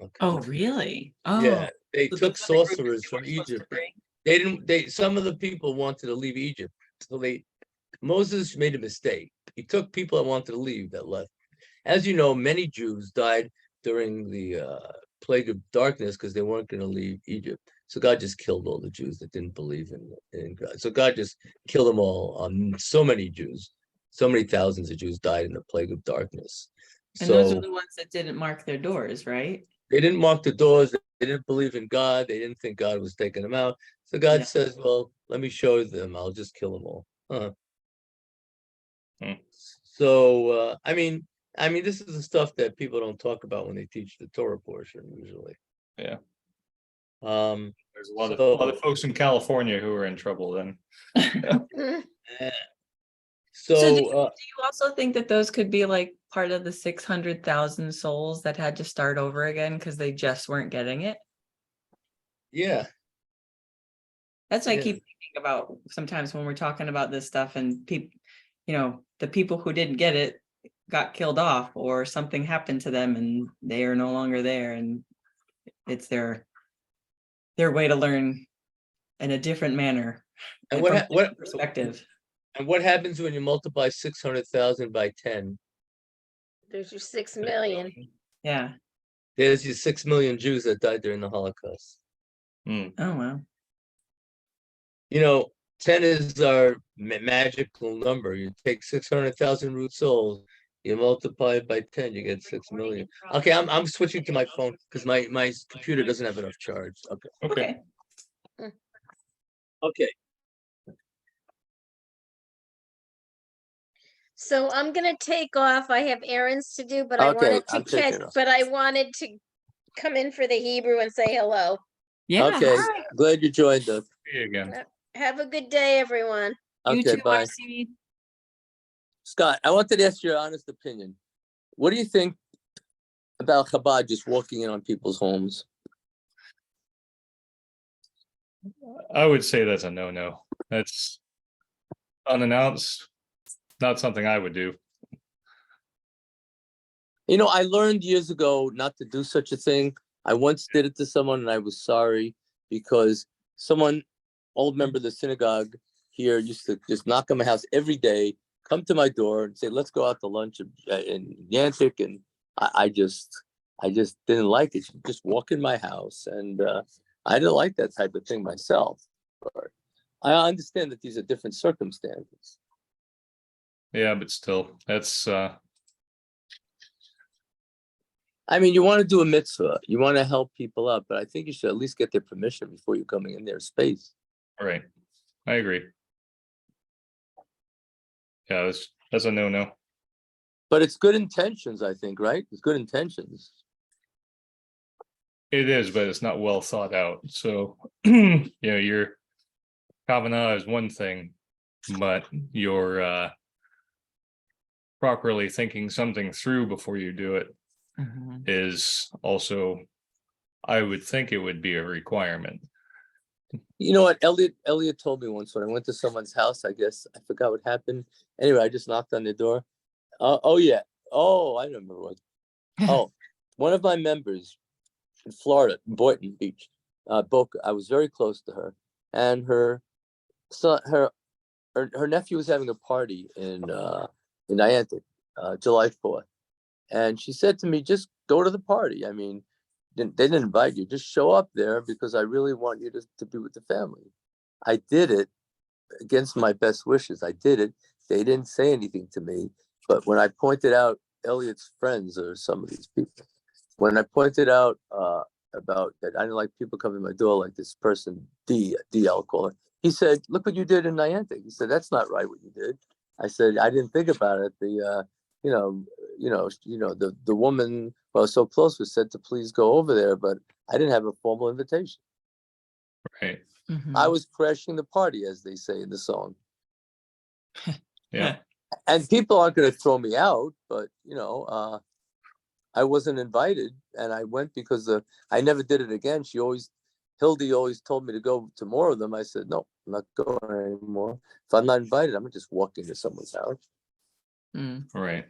S2: Okay.
S4: Oh, really? Oh,
S2: Yeah, they
S4: so
S2: took
S4: that's what the group
S2: sorcerers
S4: that
S2: from
S4: we're supposed to
S2: Egypt.
S4: bring?
S2: Some of the people wanted to leave Egypt. So Moses made a mistake. He took people that wanted to leave that left. As you know, many Jews died during the plague of darkness because they weren't going to leave Egypt. So God just killed all the Jews that didn't believe in God. So God just killed them all. So many Jews, so many thousands of Jews died in the plague of darkness.
S4: And those are
S2: So
S4: the ones that didn't mark their doors, right?
S2: they didn't mark the doors. They didn't believe in God. They didn't think God was taking them out. So God
S4: Yeah.
S2: says, well, let me show them. I'll just kill them all. So, I mean, this is the stuff that people don't talk about when they teach the Torah portion usually.
S1: Yeah.
S2: There's
S1: a lot of folks in California who are in trouble then.
S4: So do
S2: So,
S4: you also think that those could be like part of the 600,000 souls that had to start over again because they just weren't getting it?
S2: yeah,
S4: That's what I
S2: Yeah.
S4: keep thinking about sometimes when we're talking about this stuff, and people, the people who didn't get it got killed off or something happened to them and they are no longer there, and it's their way to learn in a different manner
S2: and
S4: and from a
S2: what
S4: different perspective.
S2: and what happens when you multiply 600,000 by 10?
S3: There's your 6 million.
S4: Yeah.
S2: There's your 6 million Jews that died during the Holocaust.
S4: Oh, wow.
S2: 10 is our magical number. You take 600,000 root souls, you multiply it by 10, you get 6 million. Okay, I'm switching to my phone because my computer doesn't have enough charge.
S4: Okay.
S2: Okay.
S3: So I'm gonna take off. I have errands to do, but I wanted to catch, but I wanted to come in for the Hebrew and say hello.
S4: Yeah.
S2: Okay,
S4: Hi.
S2: glad you joined us.
S1: See you again.
S3: Have a good day, everyone.
S4: You
S2: Okay,
S4: too,
S2: bye.
S4: Marcy.
S2: Scott, I wanted to ask your honest opinion. What do you think about Chabad just walking in on people's homes?
S1: I would say that's a no-no. That's unannounced. Not something I would do.
S2: I learned years ago not to do such a thing. I once did it to someone and I was sorry because someone, old member of the synagogue here, used to just knock on my house every day, come to my door and say, let's go out to lunch in Yantic. And I just didn't like it. She'd just walk in my house. And I didn't like that type of thing myself. But I understand that these are different circumstances.
S1: Yeah, but still, that's
S2: you want to do a mitzvah, you want to help people out, but I think you should at least get their permission before you're coming in their space.
S1: all right. I agree. Yeah, that's a no-no.
S2: But it's good intentions, I think, right? It's good intentions.
S1: It is, but it's not well thought out. So, your kavanah is one thing, but you're properly thinking something through before you do it is also, I would think it would be a requirement.
S2: You know what? Elliot told me once when I went to someone's house, I guess, I forgot what happened. Anyway, I just knocked on the door. Oh, yeah. Oh, I remember what. Oh, one of my members in Florida, Boynton Beach, Boca, I was very close to her. And her son, her nephew was having a party in Niantic, July 4th. And she said to me, just go to the party. They didn't invite you. Just show up there because I really want you to be with the family. I did it against my best wishes. I did it. They didn't say anything to me. But when I pointed out Elliot's friends or some of these people, when I pointed out about that I didn't like people coming to my door like this person, D, I'll call her, he said, look what you did in Niantic. He said, that's not right what you did. I said, I didn't think about it. The the woman who I was so close with said to please go over there, but I didn't have a formal invitation.
S1: Right.
S2: I was crashing the party, as they say in the song.
S1: Yeah.
S2: And people aren't going to throw me out, but I wasn't invited, and I went because I never did it again. Hildy always told me to go to more of them. I said, no, I'm not going anymore. If I'm not invited, I'm just walking to someone's house.
S1: Right.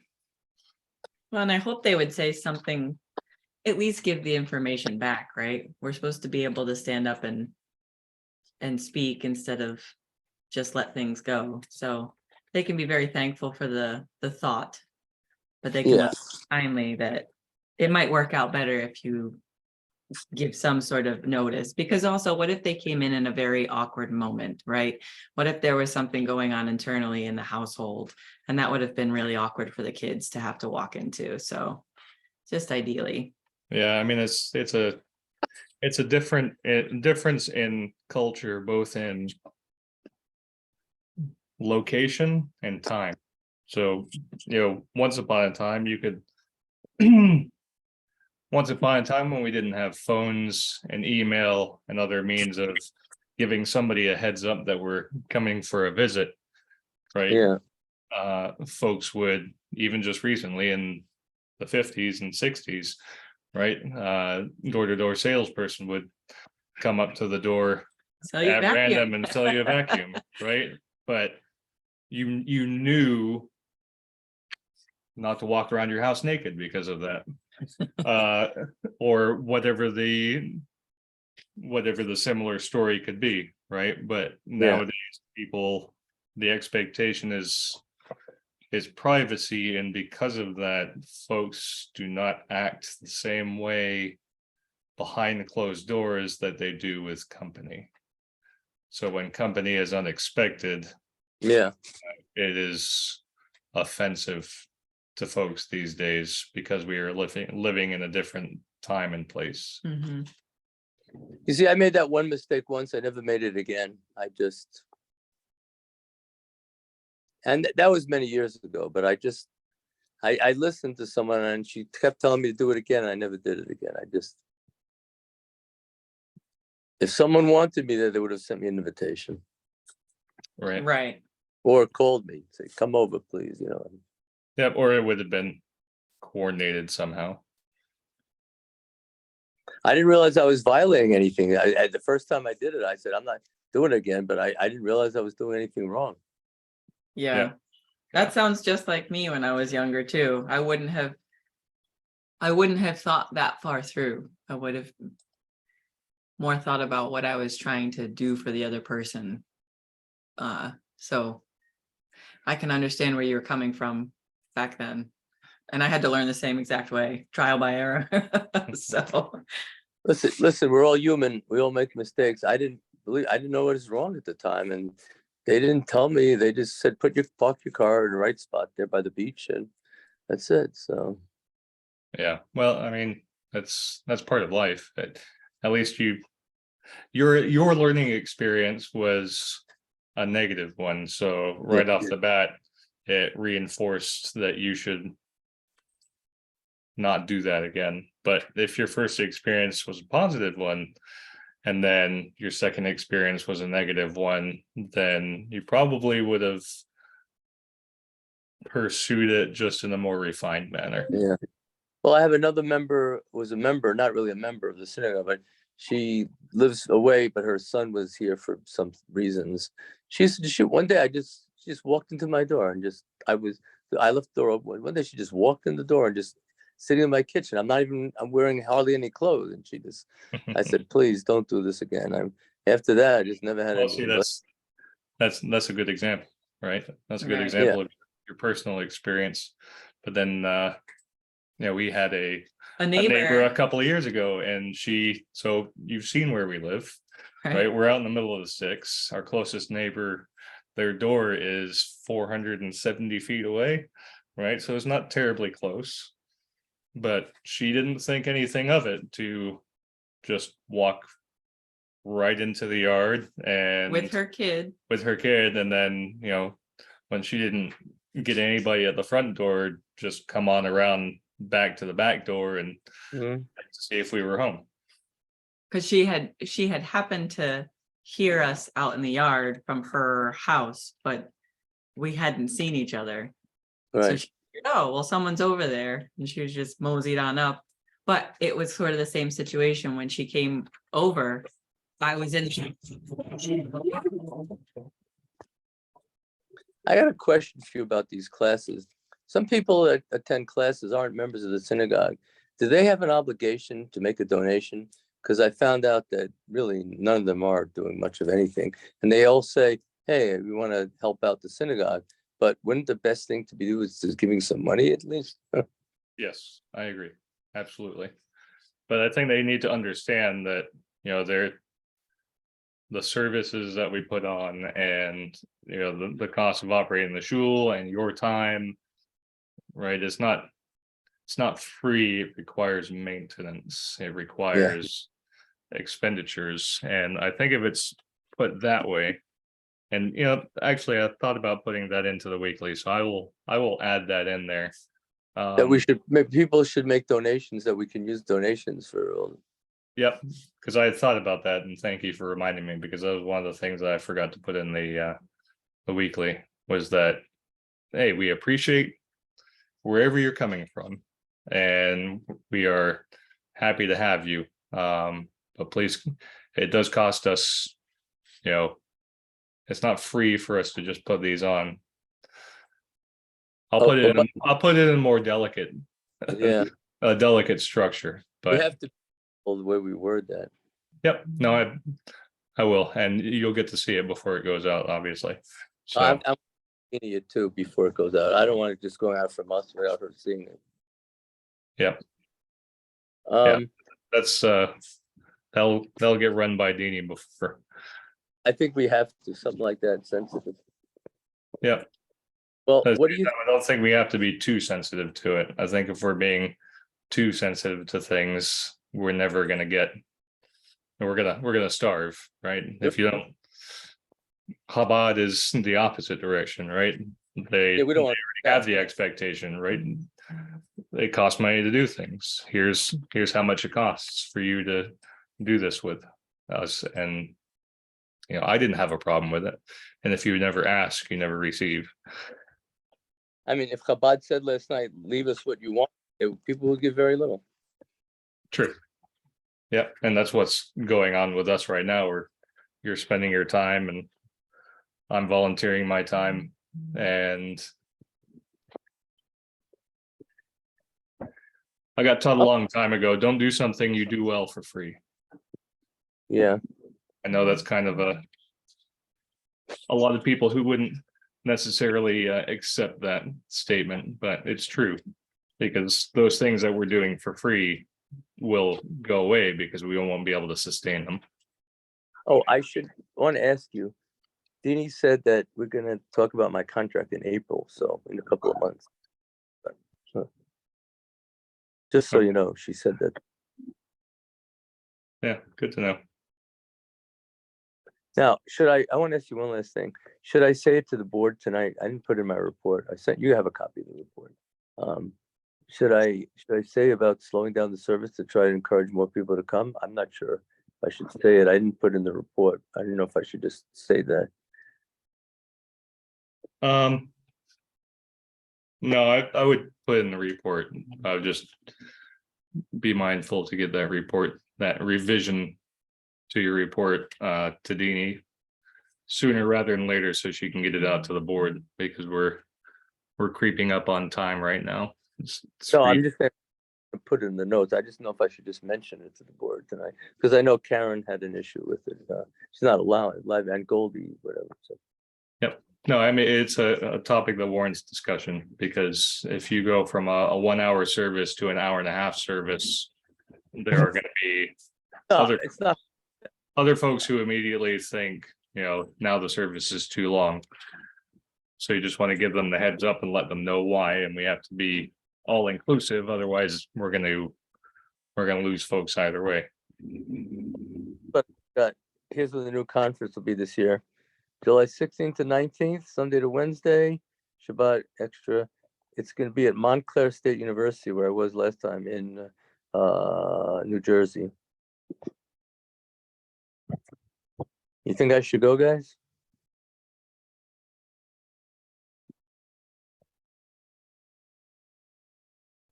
S4: Well, and I hope they would say something, at least give the information back, right? We're supposed to be able to stand up and speak instead of just let things go. So they can be very thankful for the thought, but they can let kindly that it might work out better if you give some sort of notice. Because also, what if they came in a very awkward moment, right? What if there was something going on internally in the household, and that would have been really awkward for the kids to have to walk into? So just ideally.
S1: Yeah, I mean, it's a difference in culture, both in location and time. So, once upon a time when we didn't have phones and email and other means of giving somebody a heads up that we're coming for a visit, right?
S2: Yeah.
S1: Folks would, even just recently in the 50s and 60s, right? Door-to-door salesperson would come up to the door at random and sell you a vacuum, right? But you knew not to walk around your house naked because of that. Or whatever the similar story could be, right? But nowadays people, the expectation is privacy, and because of that, folks do not act the same way behind closed doors that they do with company. So when company is unexpected, it is offensive to folks these days because we are living in a different time and place.
S2: You see, I made that one mistake once. I never made it again. And that was many years ago, but I listened to someone and she kept telling me to do it again. And I never did it again. If someone wanted me there, they would have sent me an invitation.
S4: Right.
S2: Or called me, say, come over, please,
S1: Yeah, or it would have been coordinated somehow.
S2: I didn't realize I was violating anything. The first time I did it, I said, I'm not doing it again, but I didn't realize I was doing anything wrong.
S4: Yeah. That sounds just like me when I was younger too. I wouldn't have thought that far through. I would have more thought about what I was trying to do for the other person. So I can understand where you're coming from back then. And I had to learn the same exact way, trial by error. So
S2: listen, we're all human. We all make mistakes. I didn't know what was wrong at the time. And they didn't tell me. They just said, park your car in the right spot there by the beach. And that's it. So.
S1: Yeah. Well, I mean, that's part of life. At least your learning experience was a negative one. So right off the bat, it reinforced that you should not do that again. But if your first experience was a positive one, and then your second experience was a negative one, then you probably would have pursued it just in a more refined manner.
S2: Yeah. Well, I have another member, not really a member of the synagogue, but she lives away, but her son was here for some reasons. She used to shoot. One day she just walked into my door and I left the door open. One day she just walked in the door and just sitting in my kitchen. I'm wearing hardly any clothes. And I said, please don't do this again. After that, I just never had any.
S1: That's a good example, right? That's a good example of your personal experience. But then, we had a neighbor a couple of years ago, and so you've seen where we live, right? We're out in the middle of the sticks. Our closest neighbor, their door is 470 feet away, right? So it's not terribly close, but she didn't think anything of it to just walk right into the yard and
S4: with her kid.
S1: and then, when she didn't get anybody at the front door, just come on around back to the back door and
S2: Mhm.
S1: see if we were home.
S4: Because she had happened to hear us out in the yard from her house, but we hadn't seen each other. So
S2: Right.
S4: she figured, oh, well, someone's over there. And she was just moseyed on up. But it was sort of the same situation when she came over. I was in.
S2: I got a question for you about these classes. Some people that attend classes aren't members of the synagogue. Do they have an obligation to make a donation? Because I found out that really none of them are doing much of anything. And they all say, hey, we want to help out the synagogue. But wouldn't the best thing to be do is giving some money at least?
S1: Yes, I agree. Absolutely. But I think they need to understand that, the services that we put on and, the cost of operating the shul and your time, right? It's not free. It requires maintenance. It requires expenditures. And I think if it's put that way, and actually I thought about putting that into the weekly, so I will add that in there.
S2: That people should make donations, that we can use donations for all.
S1: Yep, because I had thought about that, and thank you for reminding me, because that was one of the things that I forgot to put in the weekly, was that, hey, we appreciate wherever you're coming from, and we are happy to have you. But please, it does cost us, it's not free for us to just put these on. I'll put it in more delicate, a delicate structure, but
S2: we have to the way we word that.
S1: Yep, no, I will, and you'll get to see it before it goes out, obviously. So
S2: I'm getting it too before it goes out. I don't want it just going out from us without her seeing it.
S1: Yep.
S2: Yeah,
S1: That's that'll get run by Deanie before.
S2: I think we have to something like that, sensitive.
S1: Yeah.
S2: Well, what do you?
S1: I don't think we have to be too sensitive to it. I think if we're being too sensitive to things, we're never going to get. We're gonna starve, right? If you don't. Chabad is the opposite direction, right? They
S2: we don't want
S1: to have the expectation, right? It costs money to do things. Here's how much it costs for you to do this with us, and I didn't have a problem with it. And if you never ask, you never receive.
S2: I mean, if Chabad said last night, leave us what you want, people would give very little.
S1: True. Yeah, and that's what's going on with us right now. You're spending your time, and I'm volunteering my time, and I got taught a long time ago, don't do something you do well for free.
S2: Yeah.
S1: I know that's kind of a lot of people who wouldn't necessarily accept that statement, but it's true, because those things that we're doing for free will go away because we won't be able to sustain them.
S2: Oh, I want to ask you, Deanie said that we're going to talk about my contract in April, so in a couple of months. Just so you know, she said that.
S1: Yeah, good to know.
S2: Now, I want to ask you one last thing. Should I say it to the board tonight? I didn't put it in my report. You have a copy of the report. Should I say about slowing down the service to try to encourage more people to come? I'm not sure if I should say it. I didn't put it in the report. I didn't know if I should just say that.
S1: No, I would put it in the report. I would just be mindful to get that report, that revision to your report to Deanie sooner rather than later, so she can get it out to the board, because we're creeping up on time right now.
S2: No, I'm just going to put it in the notes. I just know if I should just mention it to the board tonight, because I know Karen had an issue with it. She's not allowing live and Goldie, whatever. So.
S1: Yep. No, I mean, it's a topic that warrants discussion, because if you go from a 1 hour service to an hour and a half service, there are going to be other folks who immediately think, now the service is too long. So you just want to give them the heads up and let them know why, and we have to be all inclusive. Otherwise, we're going to lose folks either way.
S2: But here's where the new conference will be this year. July 16th to 19th, Sunday to Wednesday, Shabbat extra. It's going to be at Montclair State University, where I was last time in New Jersey. You think I should go, guys?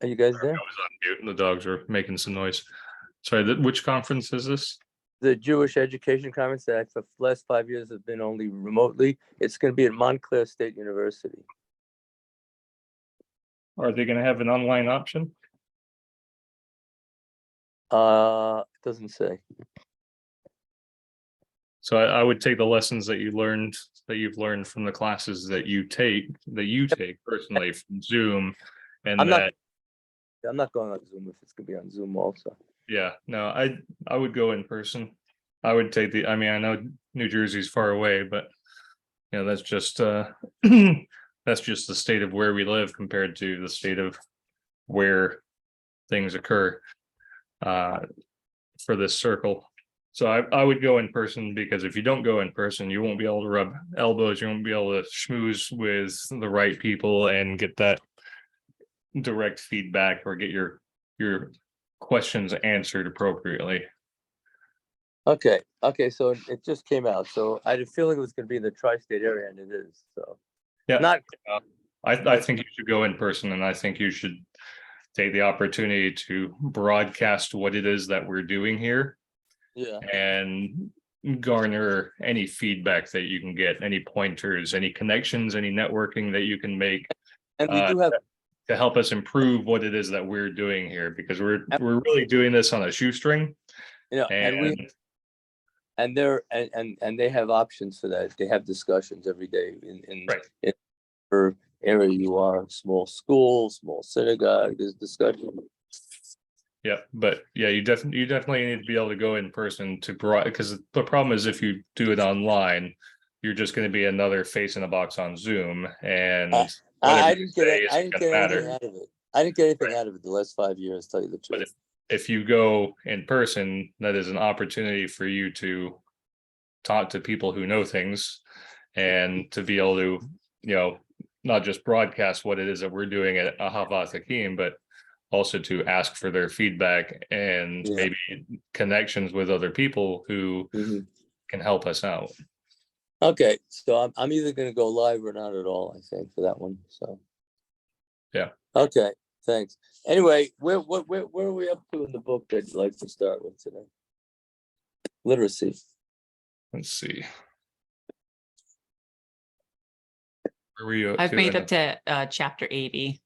S2: Are you guys
S1: I
S2: there?
S1: was on mute and the dogs were making some noise. Sorry, which conference is this?
S2: The Jewish Education Conference that for the last 5 years have been only remotely. It's going to be at Montclair State University.
S1: Are they going to have an online option?
S2: It doesn't say.
S1: So I would take the lessons that you've learned from the classes that you take personally from Zoom, and
S2: I'm not going on Zoom if it's going to be on Zoom also.
S1: yeah, no, I would go in person. I would take I know New Jersey's far away, but you know, that's just that's just the state of where we live compared to the state of where things occur for this circle. So I would go in person, because if you don't go in person, you won't be able to rub elbows, you won't be able to schmooze with the right people and get that direct feedback or get your questions answered appropriately.
S2: Okay, so it just came out. So I had a feeling it was going to be in the tri-state area, and it is. So
S1: Yeah,
S2: not.
S1: I think you should go in person, and I think you should take the opportunity to broadcast what it is that we're doing here.
S2: Yeah.
S1: And garner any feedback that you can get, any pointers, any connections, any networking that you can make,
S2: And we do have
S1: to help us improve what it is that we're doing here, because we're really doing this on a shoestring.
S2: You know, and they have options for that. They have discussions every day in whatever area you are, small school, small synagogue, there's discussion.
S1: Yeah, but yeah, you definitely need to be able to go in person to because the problem is, if you do it online, you're just going to be another face in a box on Zoom, and
S2: I didn't get anything out of it. I didn't get anything out of it the last 5 years, tell you the truth.
S1: But if you go in person, that is an opportunity for you to talk to people who know things, and to be able to, you know, not just broadcast what it is that we're doing at Ahavat Hakim, but also to ask for their feedback and maybe connections with other people who can help us out.
S2: Okay, so I'm either going to go live or not at all, I think, for that one. So
S1: yeah.
S2: Okay, thanks. Anyway, where are we up to in the book that you'd like to start with today? Literacy.
S1: Let's see. Where were you up
S5: I've
S1: to?
S5: made up to chapter 80.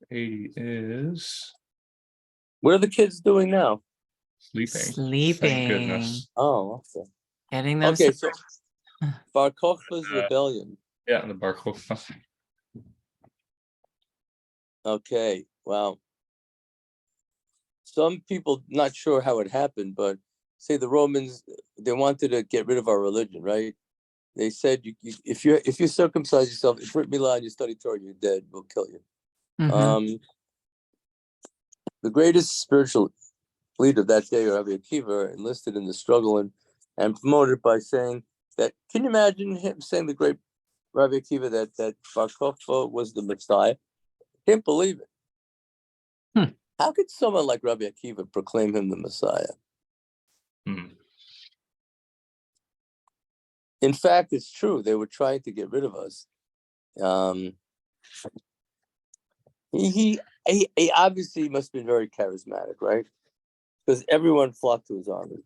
S1: 80 is
S2: what are the kids doing now?
S1: Sleeping. Thank goodness.
S2: Oh, okay.
S5: Getting them.
S2: Okay, so Bar Kokhba's rebellion.
S1: Yeah, the Bar Kokhba.
S2: Okay, wow. Some people not sure how it happened, but say the Romans, they wanted to get rid of our religion, right? They said, if you circumcise yourself, if Brit Milah and you study Torah, you're dead. We'll kill you. The greatest spiritual leader of that day, Rabbi Akiva, enlisted in the struggle and promoted by saying that. Can you imagine him saying, the great Rabbi Akiva, that Bar Kokhba was the Messiah? Can't believe it. How could someone like Rabbi Akiva proclaim him the Messiah? In fact, it's true. They were trying to get rid of us. He obviously must have been very charismatic, right? Because everyone flocked to his army.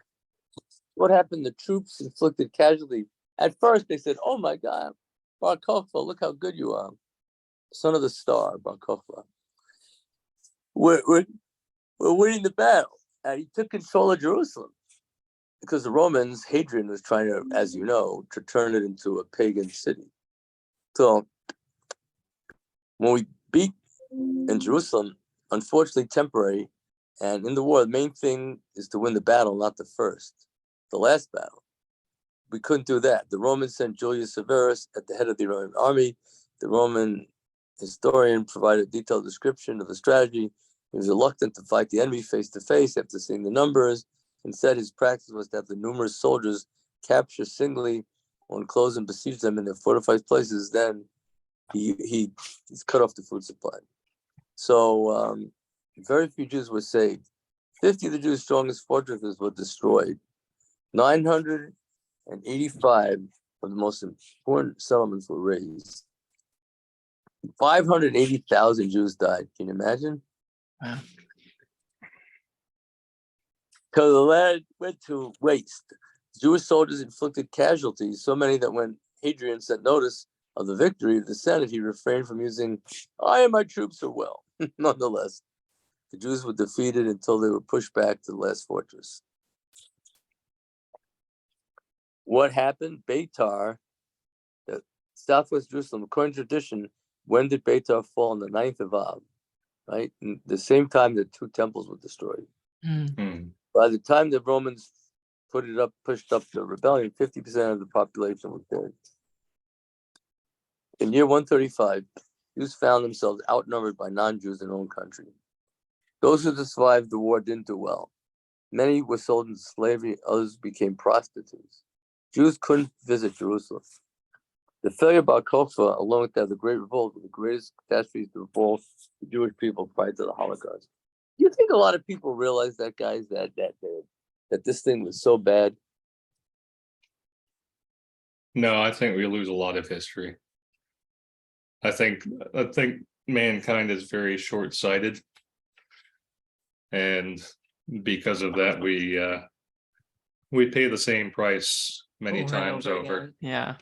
S2: What happened? The troops inflicted casualty. At first, they said, "Oh my God, Bar Kokhba, look how good you are, son of the star, Bar Kokhba. We're winning the battle." And he took control of Jerusalem because the Romans, Hadrian was trying to, as you know, to turn it into a pagan city. So when we beat in Jerusalem, unfortunately temporary, and in the war, the main thing is to win the battle, not the last battle. We couldn't do that. The Romans sent Julius Severus at the head of the Roman army. The Roman historian provided a detailed description of the strategy. He was reluctant to fight the enemy face to face after seeing the numbers. Instead, his practice was to have the numerous soldiers capture singly or enclose and besiege them in their fortified places. Then he's cut off the food supply. So very few Jews were saved. 50 of the Jews' strongest fortresses were destroyed. 985 of the most important settlements were razed. 580,000 Jews died. Can you imagine?
S5: Wow.
S2: So the land went to waste. Jewish soldiers inflicted casualties, so many that when Hadrian sent notice of the victory to the Senate, he refrained from using, "I and my troops are well." Nonetheless, the Jews were defeated until they were pushed back to the last fortress. What happened? Beitar, the southwest Jerusalem, according to tradition, when did Beitar fall? On the 9th of Av, right? And the same time that 2 temples were destroyed. By the time the Romans pushed up the rebellion, 50% of the population was dead. In year 135, Jews found themselves outnumbered by non-Jews in their own country. Those who survived the war didn't do well. Many were sold into slavery, others became prostitutes. Jews couldn't visit Jerusalem. The failure of Bar Kokhba, along with that of the Great Revolt, were the greatest catastrophes to befall the Jewish people prior to the Holocaust. Do you think a lot of people realize that, guys, that this thing was so bad?
S1: No, I think we lose a lot of history. I think mankind is very short-sighted, and because of that, we pay the same price many times over.
S5: Again. Yeah.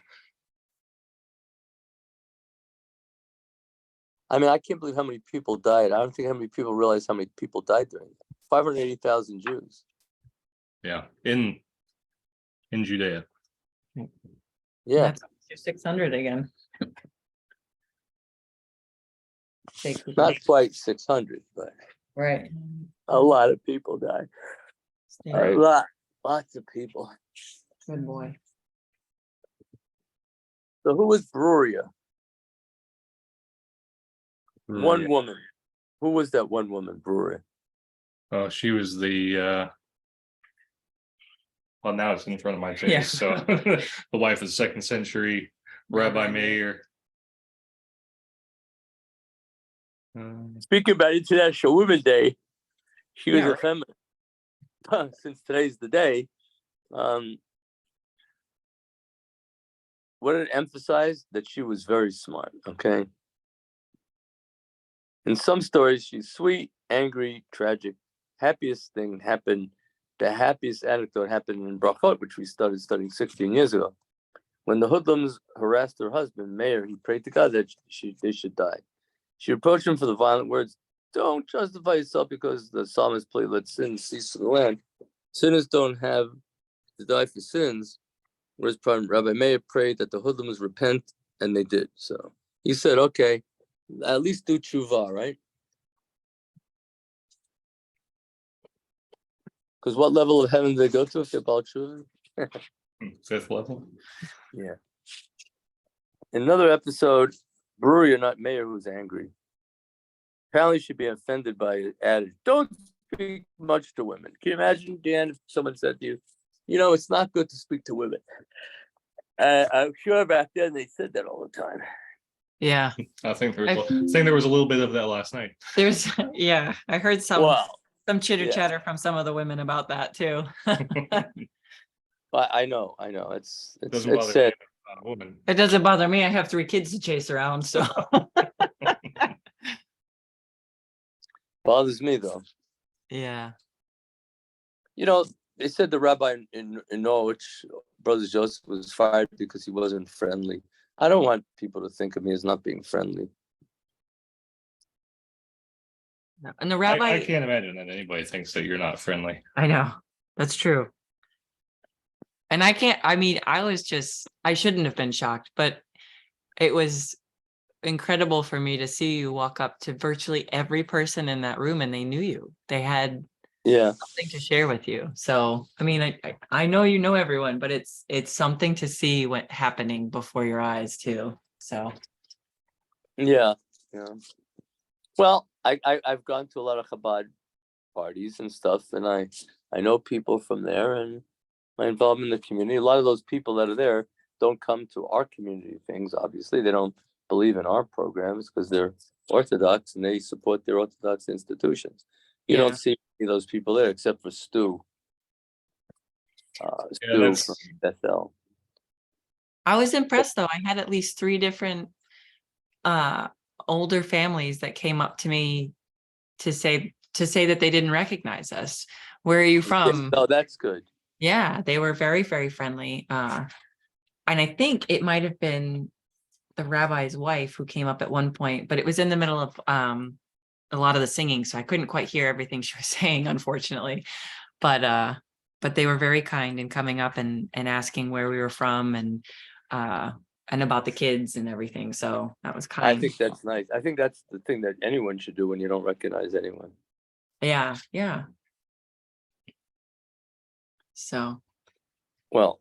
S2: I mean, I can't believe how many people died. I don't think how many people realize how many people died during that. 580,000 Jews.
S1: Yeah, in Judea.
S2: Yeah.
S4: That's 600 again.
S2: Not quite 600, but
S4: Right.
S2: a lot of people died.
S4: Right.
S2: Lots of people.
S4: Good boy.
S2: So who was Bruria? One woman. Who was that one woman, Bruria?
S1: Oh, she was the well, now it's in front of my face.
S4: Yeah.
S1: So the wife of the 2nd century Rabbi Meir.
S2: Speaking about International Women's Day, she was
S4: Yeah,
S2: a feminist. Since today's the day, what it emphasized that she was very smart, okay? In some stories, she's sweet, angry, tragic. The happiest anecdote happened in Brachot, which we started studying 16 years ago. When the hoodlums harassed her husband, Meir, he prayed to God that they should die. She approached him for the violent words, "Don't justify yourself because the psalmist played, let sin cease from the land. Sinners don't have to die for sins." Whereas Rabbi Meir prayed that the hoodlums repent, and they did. So he said, okay, at least do tshuva, right? Because what level of heaven do they go to if they're Baal tshuva?
S1: 5th level.
S2: Yeah. In another episode, Bruria, not Meir, who was angry. Apparently she'd be offended by it, adage, "Don't speak much to women." Can you imagine, Dan, if someone said to you, it's not good to speak to women? I'm sure back then they said that all the time.
S5: Yeah.
S1: I think there was a little bit of that last night.
S5: There's yeah, I heard some chitter chatter from some of the women about that too.
S2: I know. It's
S1: Doesn't
S2: sad.
S1: bother me, woman.
S5: It doesn't bother me. I have 3 kids to chase around, so
S2: Bothers me though.
S5: yeah.
S2: They said the rabbi in Norwich, Brother Joseph, was fired because he wasn't friendly. I don't want people to think of me as not being friendly.
S5: And the rabbi,
S1: I can't imagine that anybody thinks that you're not friendly.
S5: I know, that's true. And I shouldn't have been shocked, but it was incredible for me to see you walk up to virtually every person in that room and they knew you. They had something to share with you. So, I know you know everyone, but it's something to see what happening before your eyes too. So.
S2: Yeah. Yeah. Well, I've gone to a lot of Chabad parties and stuff, and I know people from there, and my involvement in the community. A lot of those people that are there don't come to our community things. Obviously, they don't believe in our programs because they're Orthodox and they support their Orthodox institutions. You
S5: Yeah.
S2: don't see any of those people there except for Stu. Stu
S1: that's-
S2: from Bethel.
S5: I was impressed though. I had at least 3 different older families that came up to me to say that they didn't recognize us. Where are you from?
S2: No, that's good.
S5: Yeah, they were very, very friendly. And I think it might have been the rabbi's wife who came up at one point, but it was in the middle of a lot of the singing, so I couldn't quite hear everything she was saying, unfortunately. But they were very kind in coming up and asking where we were from and about the kids and everything. So that was kind.
S2: I think that's nice. I think that's the thing that anyone should do when you don't recognize anyone.
S5: Yeah, yeah. So.
S2: Well,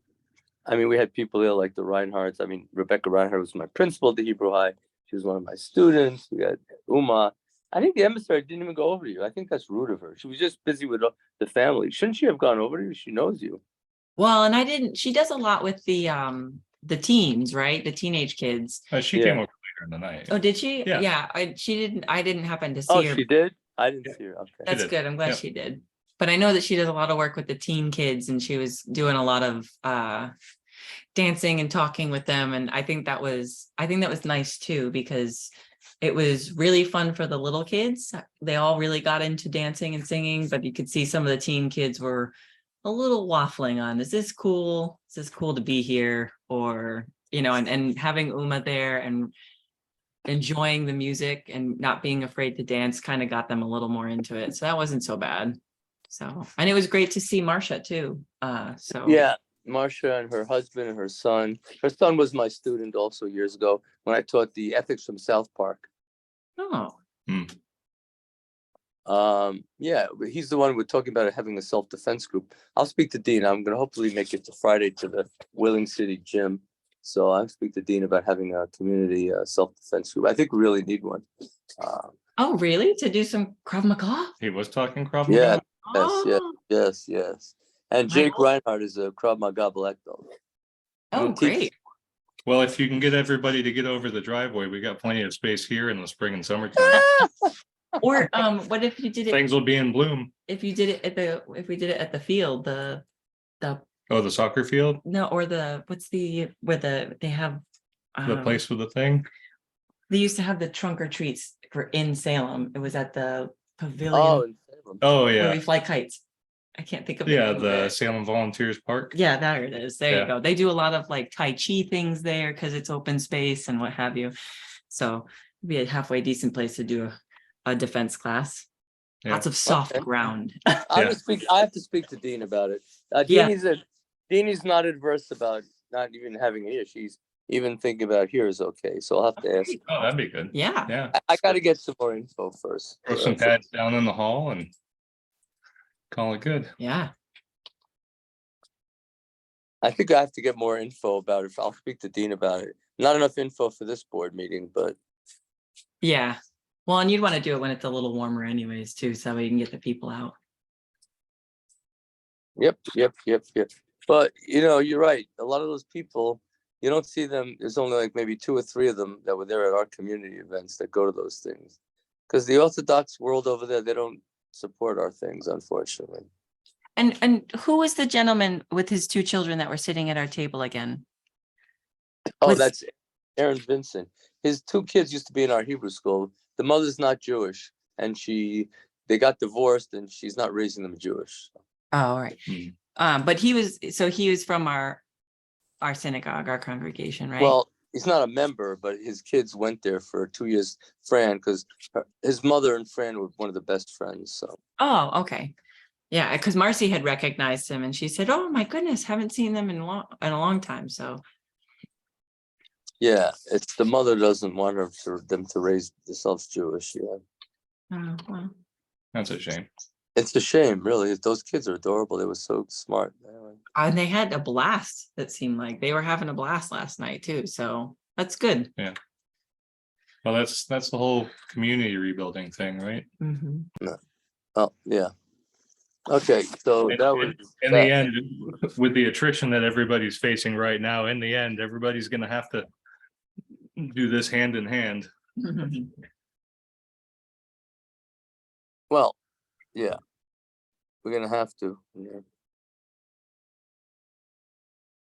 S2: I mean, we had people there like the Reinhardts. I mean, Rebecca Reinhardt was my principal at the Hebrew High. She was one of my students. We had Uma. I think the emissary didn't even go over to you. I think that's rude of her. She was just busy with the family. Shouldn't she have gone over to you? She knows you.
S5: Well, and I didn't. She does a lot with the teens, right? The teenage kids.
S1: She came over later in the night.
S5: Oh, did she?
S1: Yeah.
S5: I didn't happen to see her.
S2: Oh, she did? I didn't see her. Okay.
S5: That's
S1: did.
S5: good. I'm glad
S1: Yep.
S5: she did. But I know that she does a lot of work with the teen kids, and she was doing a lot of dancing and talking with them. And I think that was nice too, because it was really fun for the little kids. They all really got into dancing and singing, but you could see some of the teen kids were a little waffling on, is this cool? Is this cool to be here? Or, and having Uma there and enjoying the music and not being afraid to dance kind of got them a little more into it. So that wasn't so bad. So, and it was great to see Marcia too.
S2: Yeah, Marcia and her husband and her son. Her son was my student also years ago when I taught the ethics from South Park.
S5: Oh.
S2: Yeah, he's the one we're talking about having a self-defense group. I'll speak to Dean. I'm going to hopefully make it to Friday to the Willing City gym. So I'll speak to Dean about having a community self-defense group. I think we really need one.
S5: Oh, really? To do some Krav Maga?
S1: He was talking Krav
S2: Yeah,
S1: Maga?
S2: yes. And Jake Reinhardt is a Krav Maga black belt.
S5: Oh, great.
S1: Well, if you can get everybody to get over the driveway, we got plenty of space here in the spring and summertime.
S5: Or what if you did it?
S1: Things will be in bloom.
S5: If you did it if we did it at the field, the
S1: soccer field?
S5: No, or they have
S1: The place with the thing?
S5: They used to have the trunk or treats in Salem. It was at the pavilion.
S2: Oh, in Salem.
S1: Oh yeah.
S5: Where we fly kites. I can't think of it.
S1: Yeah, the Salem Volunteers Park.
S5: Yeah, there it is. There you go. They do a lot of like Tai Chi things there because it's open space and what have you. So it'd be a halfway decent place to do a defense class.
S1: Yeah.
S5: Lots of soft ground.
S2: I have to speak to Dean about it. Deanie's not adverse about not even having here. She's even thinking about here is okay. So I'll have to ask.
S1: Oh, that'd be good.
S5: Yeah.
S2: I got to get some more info first.
S1: Throw some pads down in the hall and call it good.
S5: Yeah.
S2: I think I have to get more info about it. I'll speak to Dean about it. Not enough info for this board meeting, but.
S5: Yeah. Well, and you'd want to do it when it's a little warmer anyways, too, so we can get the people out.
S2: Yep. But, you're right. A lot of those people, you don't see them. There's only like maybe 2 or 3 of them that were there at our community events that go to those things. Because the Orthodox world over there, they don't support our things, unfortunately.
S5: And who was the gentleman with his 2 children that were sitting at our table again?
S2: Oh, that's Aaron Vincent. His 2 kids used to be in our Hebrew school. The mother's not Jewish, and they got divorced, and she's not raising them Jewish.
S5: Oh, all right. But he was from our synagogue, our congregation, right?
S2: Well, he's not a member, but his kids went there for 2 years. Fran, because his mother and Fran were one of the best friends. So.
S5: Oh, okay. Yeah, because Marcy had recognized him, and she said, "Oh my goodness, haven't seen them in a long time." So.
S2: Yeah, it's the mother doesn't want them to raise themselves Jewish. Yeah.
S5: Oh, well.
S1: That's a shame.
S2: It's a shame, really. Those kids are adorable. They were so smart.
S5: And they had a blast. It seemed like they were having a blast last night too. So that's good.
S1: Yeah. Well, that's the whole community rebuilding thing, right?
S5: Mhm.
S2: Oh, yeah. Okay, so
S1: In,
S2: that was
S1: in the end, with the attrition that everybody's facing right now, in the end, everybody's going to have to do this hand in hand.
S2: well, yeah, we're gonna have to. Yeah.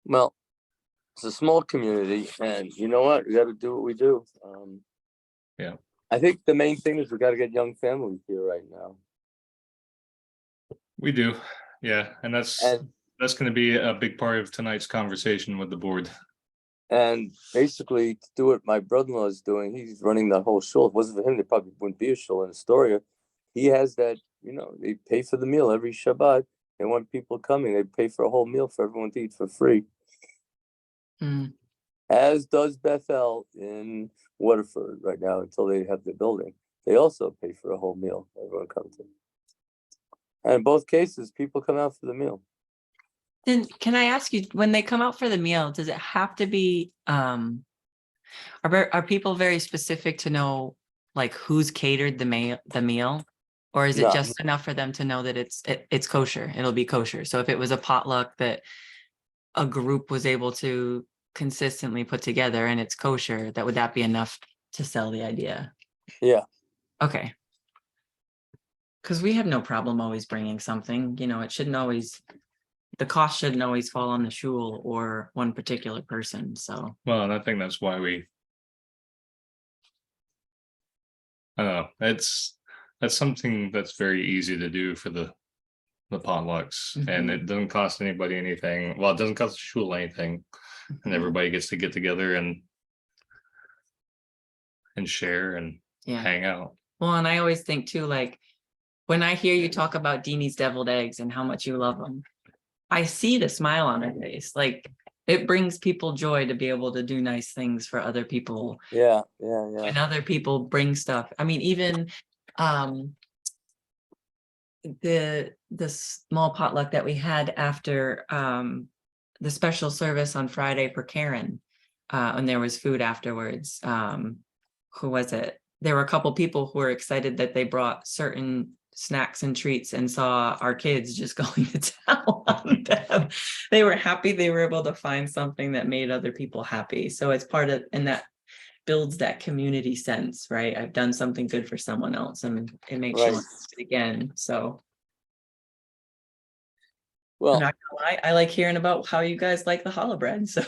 S2: Well, it's a small community, and you know what? We got to do what we do.
S1: Yeah.
S2: I think the main thing is we got to get young families here right now.
S1: We do, yeah, and that's
S2: And
S1: going to be a big part of tonight's conversation with the board.
S2: and basically to do what my brother-in-law is doing, he's running that whole shul. If it wasn't for him, there probably wouldn't be a shul in Astoria. He has that, they pay for the meal every Shabbat. They want people coming. They pay for a whole meal for everyone to eat for free.
S5: Mm.
S2: As does Bethel in Waterford right now until they have the building. They also pay for a whole meal. Everyone comes in. And in both cases, people come out for the meal.
S5: Then can I ask you, when they come out for the meal, does it have to be, are people very specific to know like who's catered the meal? Or is it
S2: No.
S5: just enough for them to know that it's kosher? It'll be kosher. So if it was a potluck that a group was able to consistently put together and it's kosher, would that be enough to sell the idea?
S2: Yeah.
S5: Okay. Because we have no problem always bringing something, it shouldn't always, the cost shouldn't always fall on the shul or one particular person, so.
S1: Well, and I think that's why I don't know, that's something that's very easy to do for the potlucks, and it doesn't cost anybody anything. Well, it doesn't cost the shul anything, and everybody gets to get together and share and hang out.
S5: Well, and I always think too, like, when I hear you talk about Deanie's deviled eggs and how much you love them, I see the smile on her face. Like, it brings people joy to be able to do nice things for other people.
S2: Yeah.
S5: When other people bring stuff. I mean, even the small potluck that we had after the special service on Friday for Karen, and there was food afterwards. Who was it? There were a couple people who were excited that they brought certain snacks and treats and saw our kids just going to town on them. They were happy they were able to find something that made other people happy. So it's part of, and that builds that community sense, right? I've done something good for someone else and it makes you want to do it again. So
S2: Well,
S5: I like hearing about how you guys like the challah bread. So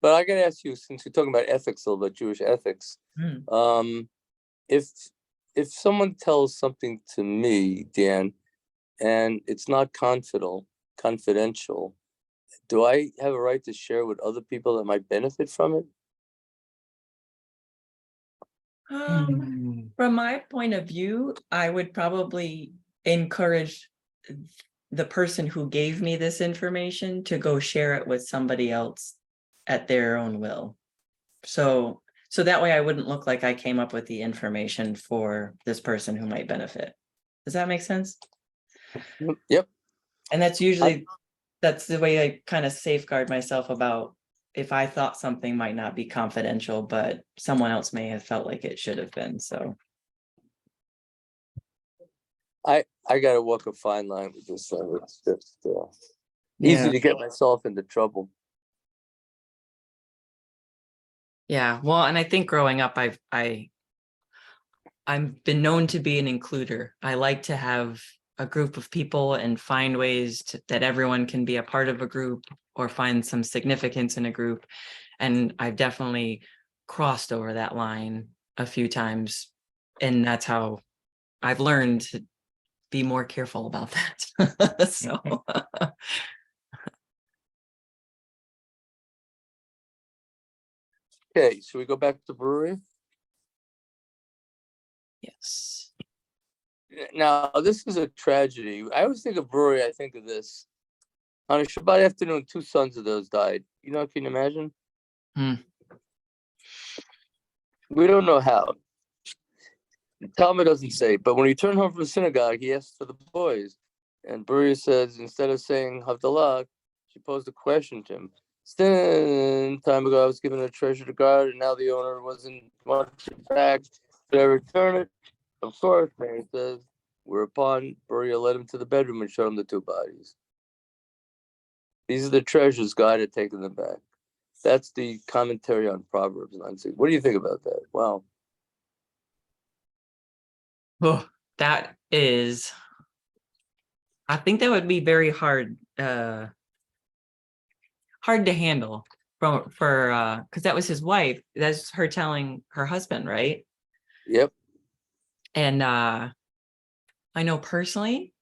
S2: but I gotta ask you, since we're talking about ethics, a little bit, Jewish ethics, if someone tells something to me, Dan, and it's not confidential, do I have a right to share with other people that might benefit from it?
S5: From my point of view, I would probably encourage the person who gave me this information to go share it with somebody else at their own will. So that way I wouldn't look like I came up with the information for this person who might benefit. Does that make sense?
S2: Yep.
S5: And that's usually, that's the way I kind of safeguard myself about if I thought something might not be confidential, but someone else may have felt like it should have been, so.
S2: I gotta walk a fine line with this. It's just easy to get myself into trouble.
S5: Yeah, well, and I think growing up, I've been known to be an includer. I like to have a group of people and find ways that everyone can be a part of a group or find some significance in a group. And I've definitely crossed over that line a few times. And that's how I've learned to be more careful about that. So.
S2: Okay, should we go back to brewery?
S5: Yes.
S2: Now, this is a tragedy. I always think of brewery, I think of this. On a Shabbat afternoon, 2 sons of those died. Can you imagine? We don't know how. The Talmud doesn't say, but when he returned home from the synagogue, he asked for the boys. And Brewery says, instead of saying Havdalah, she posed a question to him. Time ago, I was given a treasure to guard, and now the owner wasn't much back. Should I return it? Of course, Mary says. Whereupon, Burial led him to the bedroom and showed him the 2 bodies. These are the treasures God had taken them back. That's the commentary on Proverbs 9:6. What do you think about that? Wow.
S5: Oh, that is, I think that would be very hard to handle because that was his wife. That's her telling her husband, right?
S2: Yep.
S5: And I know personally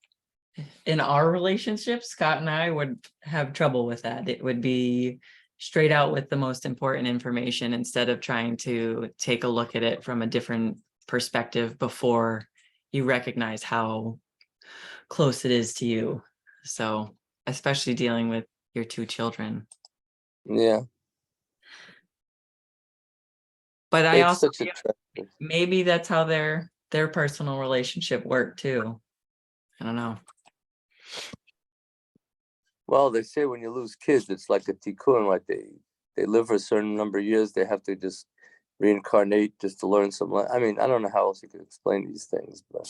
S5: in our relationship, Scott and I would have trouble with that. It would be straight out with the most important information instead of trying to take a look at it from a different perspective before you recognize how close it is to you. So, especially dealing with your 2 children.
S2: Yeah.
S5: But I
S2: It's
S5: also
S2: such a treasure.
S5: maybe that's how their personal relationship worked too. I don't know.
S2: Well, they say when you lose kids, it's like a tikkun, like they live for a certain number of years. They have to just reincarnate just to learn some. I mean, I don't know how else you could explain these things, but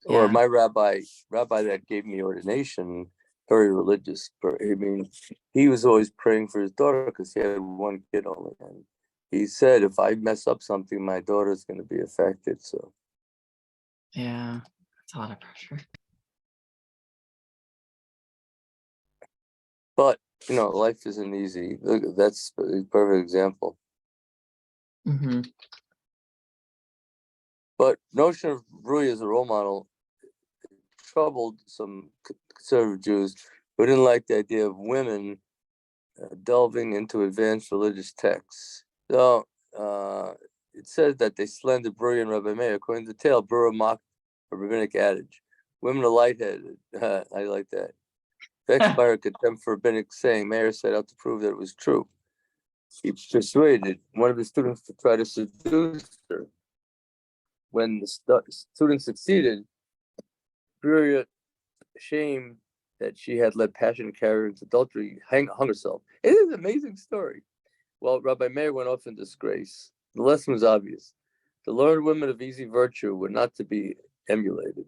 S2: or
S5: Yeah.
S2: my rabbi that gave me ordination, very religious. I mean, he was always praying for his daughter because he had 1 kid only, and he said, if I mess up something, my daughter's going to be affected. So
S5: Yeah, it's a lot of pressure.
S2: but life isn't easy. Look, that's a perfect example.
S5: Mm-hmm.
S2: But notion of Rui as a role model troubled some conservative Jews who didn't like the idea of women delving into advanced religious texts. So it says that they slandered Bruri and Rabbi Meir. According to the tale, Bruri mocked a rabbinic adage. Women are lightheaded. I like that. Vexed by her contempt for rabbinic saying, Meir set out to prove that it was true. He persuaded one of his students to try to seduce her. When the student succeeded, Bruri, ashamed that she had let passion carry her into adultery, hung herself. It is an amazing story. Well, Rabbi Meir went off in disgrace. The lesson was obvious. The learned women of easy virtue were not to be emulated.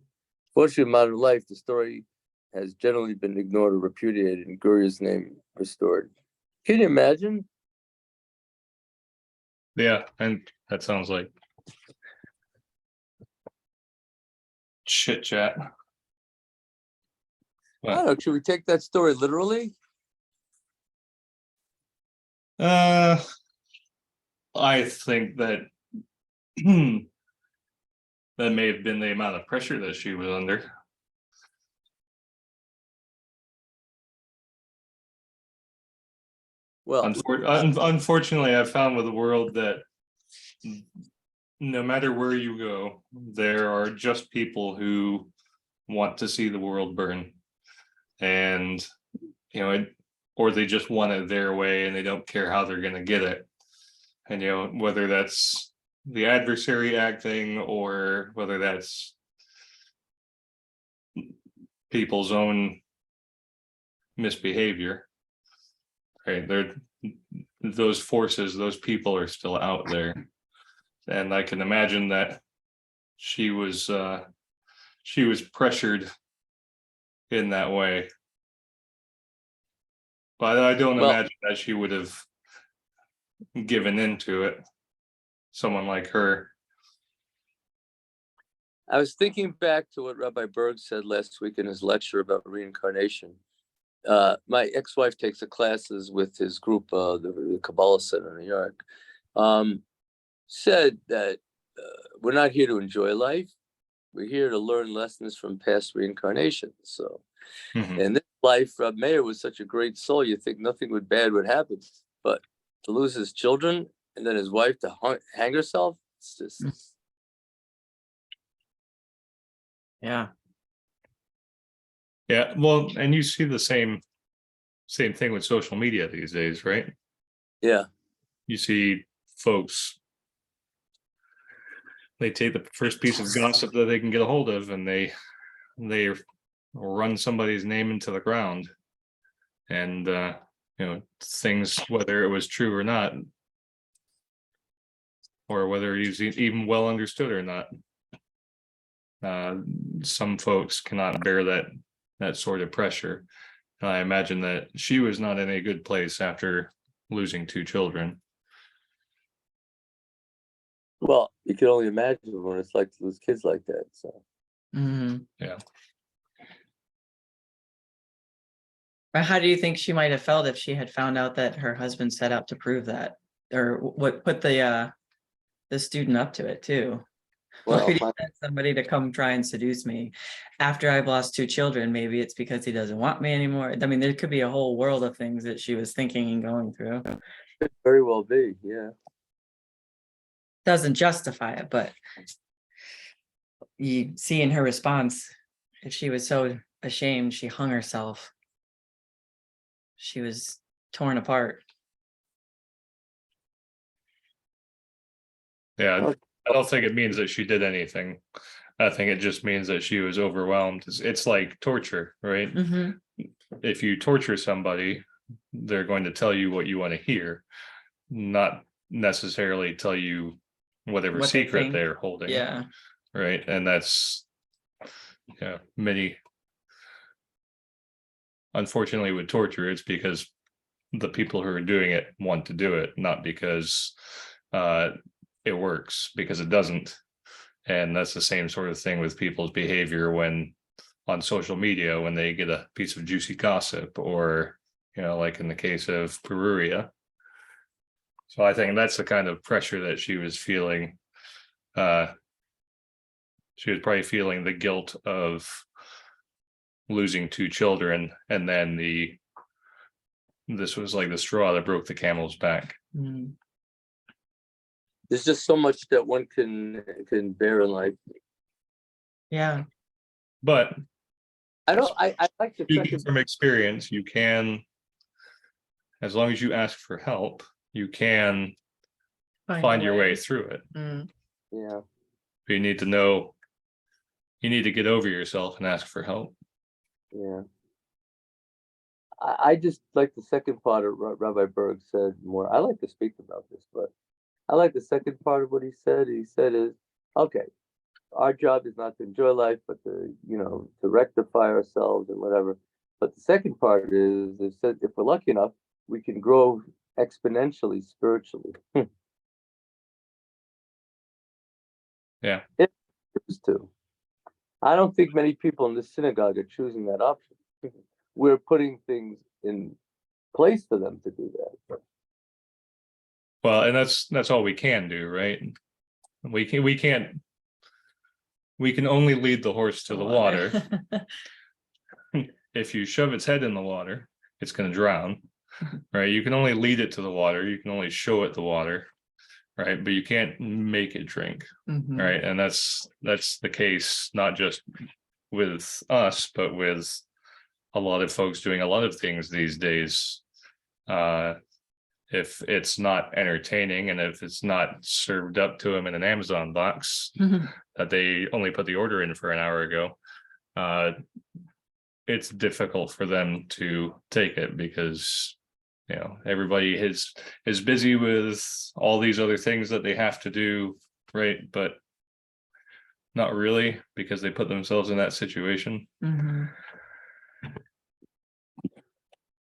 S2: Fortunately, in modern life, the story has generally been ignored or repudiated and Guria's name restored. Can you imagine?
S1: Yeah, and that sounds like chit chat.
S2: I don't know. Should we take that story literally?
S1: I think that that may have been the amount of pressure that she was under.
S2: Well,
S1: unfortunately, I've found with the world that no matter where you go, there are just people who want to see the world burn, and or they just want it their way and they don't care how they're going to get it. And whether that's the adversary acting or whether that's people's own misbehavior, right? Those forces, those people are still out there, and I can imagine that she was pressured in that way, but I don't imagine that she would have given into it. Someone like her.
S2: I was thinking back to what Rabbi Berg said last week in his lecture about reincarnation. My ex-wife takes the classes with his group, the Kabbalah Center in New York. Said that we're not here to enjoy life. We're here to learn lessons from past reincarnations. So, in this life, Rabbi Meir was such a great soul. You think nothing bad would happen, but to lose his children and then his wife to hang herself, it's just.
S5: Yeah.
S1: Yeah, well, and you see the same thing with social media these days, right?
S2: Yeah.
S1: You see folks, they take the first piece of gossip that they can get a hold of and they run somebody's name into the ground. and things, whether it was true or not, or whether he's even well understood or not. Some folks cannot bear that sort of pressure. And I imagine that she was not in a good place after losing 2 children.
S2: Well, you can only imagine what it's like to lose kids like that. So
S1: Yeah.
S4: Or how do you think she might have felt if she had found out that her husband set out to prove that, or what put the student up to it too? Why
S2: well,
S4: do you send somebody to come try and seduce me after I've lost 2 children? Maybe it's because he doesn't want me anymore. I mean, there could be a whole world of things that she was thinking and going through.
S2: could very well be, yeah.
S4: Doesn't justify it, but you see in her response, if she was so ashamed, she hung herself. She was torn apart.
S1: Yeah, I don't think it means that she did anything. I think it just means that she was overwhelmed. It's like torture, right?
S4: Mhm.
S1: If you torture somebody, they're going to tell you what you want to hear, not necessarily tell you whatever
S4: What they
S1: secret
S4: think.
S1: they're holding.
S4: Yeah.
S1: Right. And that's many, unfortunately, with torture, it's because the people who are doing it want to do it, not because it works, because it doesn't. And that's the same sort of thing with people's behavior when on social media, when they get a piece of juicy gossip, or like in the case of Peruria. So I think that's the kind of pressure that she was feeling. She was probably feeling the guilt of losing 2 children, and then this was like the straw that broke the camel's back.
S4: Mm.
S2: There's just so much that one can bear in life.
S4: Yeah.
S1: But
S2: I like the
S1: speaking
S2: second.
S1: from experience, you can, as long as you ask for help, you can find your way through it.
S4: Mm.
S2: Yeah.
S1: But you need to know, you need to get over yourself and ask for help.
S2: Yeah. I just like the second part of what Rabbi Berg said more. I like to speak about this, but I like the second part of what he said. He said is, okay, our job is not to enjoy life, but to rectify ourselves and whatever. But the second part is, they said, if we're lucky enough, we can grow exponentially spiritually.
S1: Yeah.
S2: It is too. I don't think many people in the synagogue are choosing that option. We're putting things in place for them to do that.
S1: Well, and that's all we can do, right? We can only lead the horse to the water. If you shove its head in the water, it's going to drown, right? You can only lead it to the water. You can only show it the water, right? But you can't make it drink, right? And that's the case, not just with us, but with a lot of folks doing a lot of things these days. If it's not entertaining, and if it's not served up to them in an Amazon box that they only put the order in for an hour ago, it's difficult for them to take it, because everybody is busy with all these other things that they have to do, right? But not really, because they put themselves in that situation.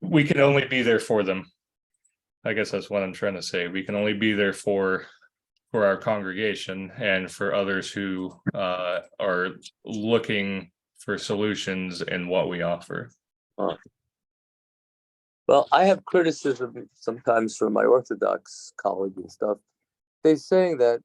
S1: We can only be there for them. I guess that's what I'm trying to say. We can only be there for our congregation and for others who are looking for solutions in what we offer.
S2: Well, I have criticism sometimes from my Orthodox colleagues and stuff. They're saying that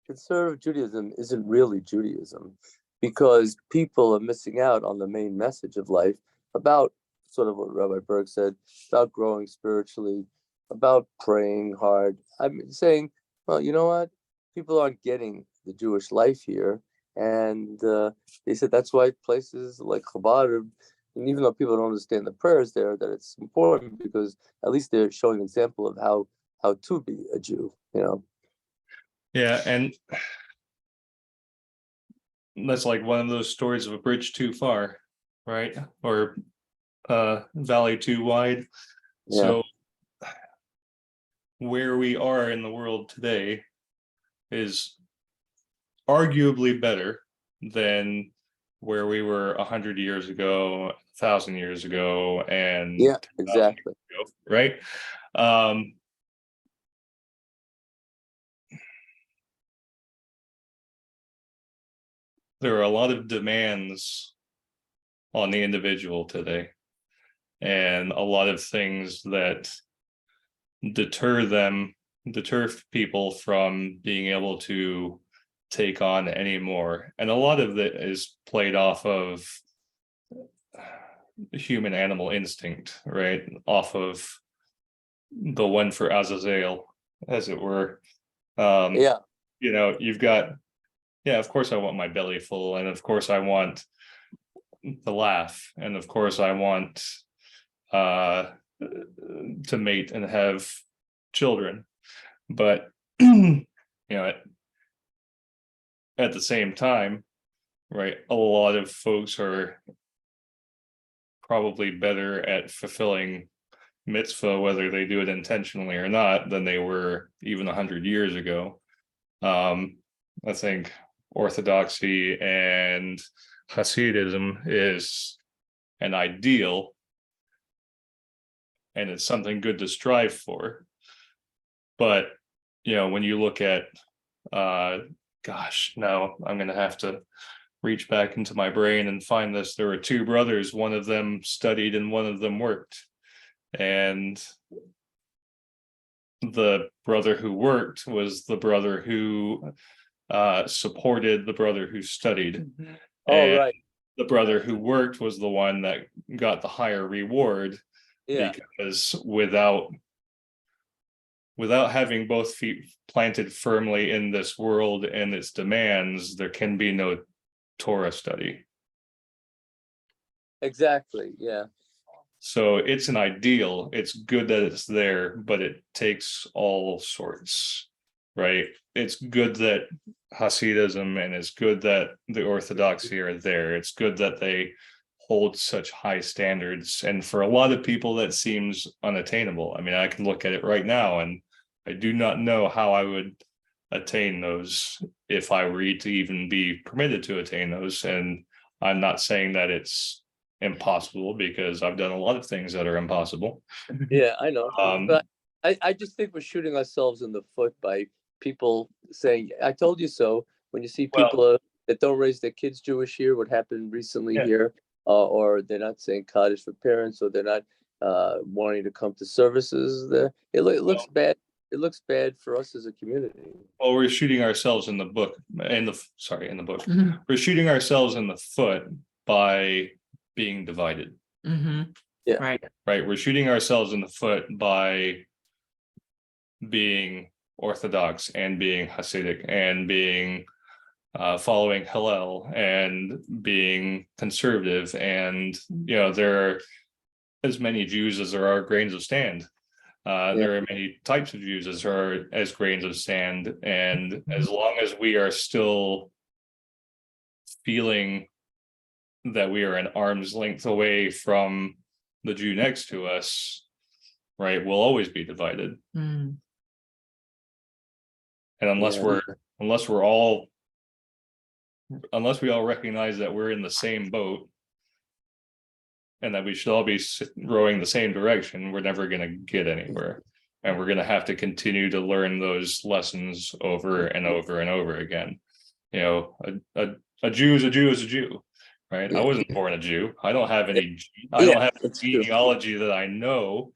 S2: conservative Judaism isn't really Judaism, because people are missing out on the main message of life, about sort of what Rabbi Berg said, about growing spiritually, about praying hard. I'm saying, well, you know what? People aren't getting the Jewish life here. And they said that's why places like Chabad, and even though people don't understand the prayers there, that it's important, because at least they're showing an example of how to be a Jew,
S1: Yeah, and that's like one of those stories of a bridge too far, right? Or valley too wide.
S6: Yeah.
S1: So where we are in the world today is arguably better than where we were 100 years ago, 1,000 years ago, and
S6: Yeah, exactly.
S1: ago, right? There are a lot of demands on the individual today, and a lot of things that deter people from being able to take on any more. And a lot of it is played off of human animal instinct, right? Off of the one for Azazel, as it were.
S6: Yeah.
S1: You know, you've got, yeah, of course I want my belly full, and of course I want the laugh, and of course I want to mate and have children. But you know, at the same time, right, a lot of folks are probably better at fulfilling mitzvah, whether they do it intentionally or not, than they were even 100 years ago. I think Orthodoxy and Hasidism is an ideal, and it's something good to strive for. But you know, when you look at gosh, no, I'm gonna have to reach back into my brain and find this. There were two brothers, one of them studied and one of them worked. And the brother who worked was the brother who supported the brother who studied.
S6: Oh, right.
S1: The brother who worked was the one that got the higher reward.
S6: Yeah.
S1: Because without having both feet planted firmly in this world and its demands, there can be no Torah study.
S6: Exactly. Yeah.
S1: So it's an ideal. It's good that it's there, but it takes all sorts, right? It's good that Hasidism, and it's good that the Orthodoxy are there. It's good that they hold such high standards. And for a lot of people, that seems unattainable. I mean, I can look at it right now, and I do not know how I would attain those if I were to even be permitted to attain those. And I'm not saying that it's impossible, because I've done a lot of things that are impossible.
S6: Yeah, I know. But I just think we're shooting ourselves in the foot by people saying, I told you so. When you see people that don't raise their kids Jewish here, what happened recently here, or they're not saying Kaddish for parents, or they're not wanting to come to services, it looks bad. It looks bad for us as a community.
S1: Well, we're shooting ourselves in the book, We're shooting ourselves in the foot by being divided.
S6: Yeah.
S4: Right.
S1: Right. We're shooting ourselves in the foot by being Orthodox and being Hasidic and being following Hillel and being conservative. And, you know, there are as many Jews as there are grains of sand. There are many types of Jews as there are as grains of sand. And as long as we are still feeling that we are an arm's length away from the Jew next to us, right, we'll always be divided. And unless we all recognize that we're in the same boat and that we should all be rowing the same direction, we're never going to get anywhere. And we're going to have to continue to learn those lessons over and over and over again. You know, a Jew is a Jew is a Jew, right? I wasn't born a Jew. I don't have any genealogy that I know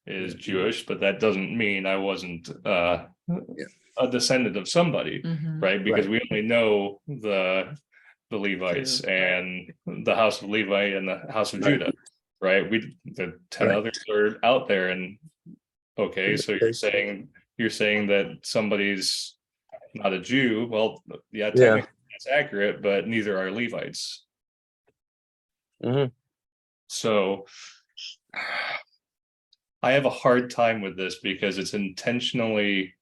S1: is Jewish, but that doesn't mean I wasn't a descendant of somebody, right? Because we only know the Levites and the house of Levi and the house of Judah, right? The 10 others are out there. And okay, so you're saying that somebody's not a Jew. Well, yeah, technically that's accurate, but neither are Levites. So I have a hard time with this because it's intentionally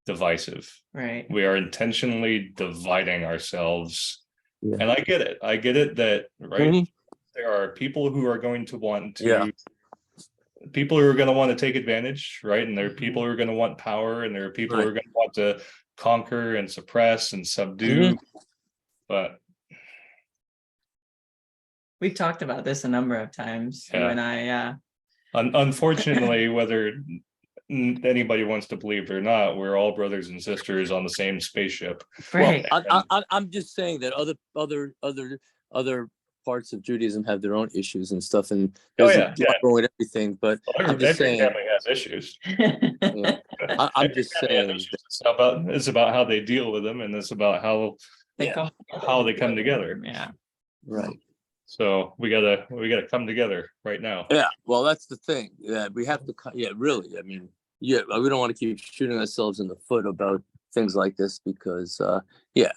S1: divisive.
S4: Right.
S1: We are intentionally dividing ourselves. And I get it that, right, there are people who are going to want
S2: Yeah.
S1: to, people who are going to want to take advantage, right? And there are
S2: Mhm.
S1: people who are going to want power, and there are people who
S2: Right.
S1: are going to want to conquer and suppress and subdue. But
S4: We've talked about this a number of times, you
S1: Yeah.
S4: and I, yeah.
S1: unfortunately, whether anybody wants to believe it or not, we're all brothers and sisters on the same spaceship.
S4: Right.
S6: I'm just saying that other parts of Judaism have their own issues and stuff, and there's
S1: yeah.
S6: wrong with everything. But I'm just
S1: Every
S6: saying,
S1: family has issues.
S6: I'm
S1: Every
S6: just
S1: family has
S6: saying.
S1: issues. It's about how they deal with them, and it's about how
S4: They come
S1: come together.
S4: Yeah.
S6: Right.
S1: So we gotta come together right now.
S6: Yeah. Well, that's the thing. Yeah, we have to. Yeah, really. I mean, yeah, we don't want to keep shooting ourselves in the foot about things like this because,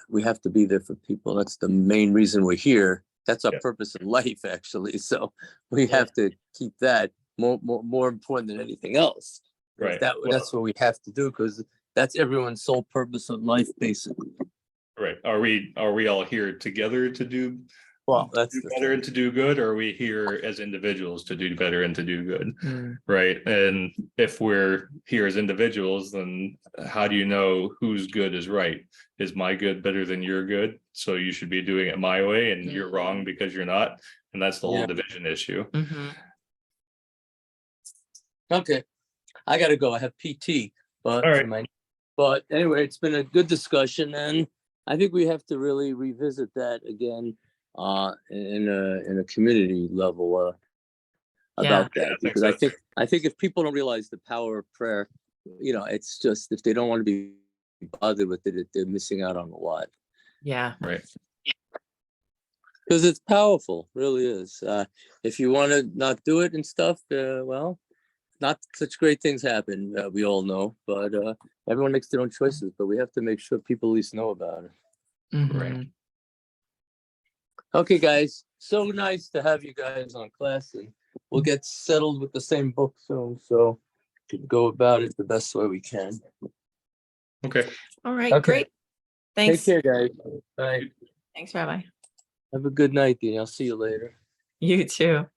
S6: we have to be there for people. That's the main reason we're here. That's our purpose in life, actually. So we have to keep that more important than anything else.
S1: Right.
S6: That's what we have to do because that's everyone's sole purpose of life, basically.
S1: Right. Are we all here together to do
S6: That's
S1: better and to do good, or are we here as individuals to do better and to do good?
S5: Mm.
S1: Right. And if we're here as individuals, then how do you know whose good is right? Is my good better than your good? So you should be doing it my way, and you're wrong because you're not. And that's the whole division issue.
S5: Mhm.
S6: Okay, I gotta go. I have PT, but
S1: All right.
S6: But anyway, it's been a good discussion, and I think we have to really revisit that again in a community level about that, because I think if people don't realize the power of prayer, it's just if they don't want to be bothered with it, they're missing out on a lot.
S5: Yeah.
S1: Right.
S6: Because it's powerful, really is. If you want to not do it and stuff, well, not such great things happen. We all know, but everyone makes their own choices. But we have to make sure people at least know about it.
S5: Mhm.
S6: Okay, guys. So nice to have you guys on class, and we'll get settled with the same book soon. So we can go about it the best way we can.
S1: Okay.
S4: All right,
S6: Okay.
S4: great. Thanks.
S6: Take care, guys. Bye.
S4: Thanks, Rabbi.
S6: Have a good night, Dean. I'll see you later.
S4: You too.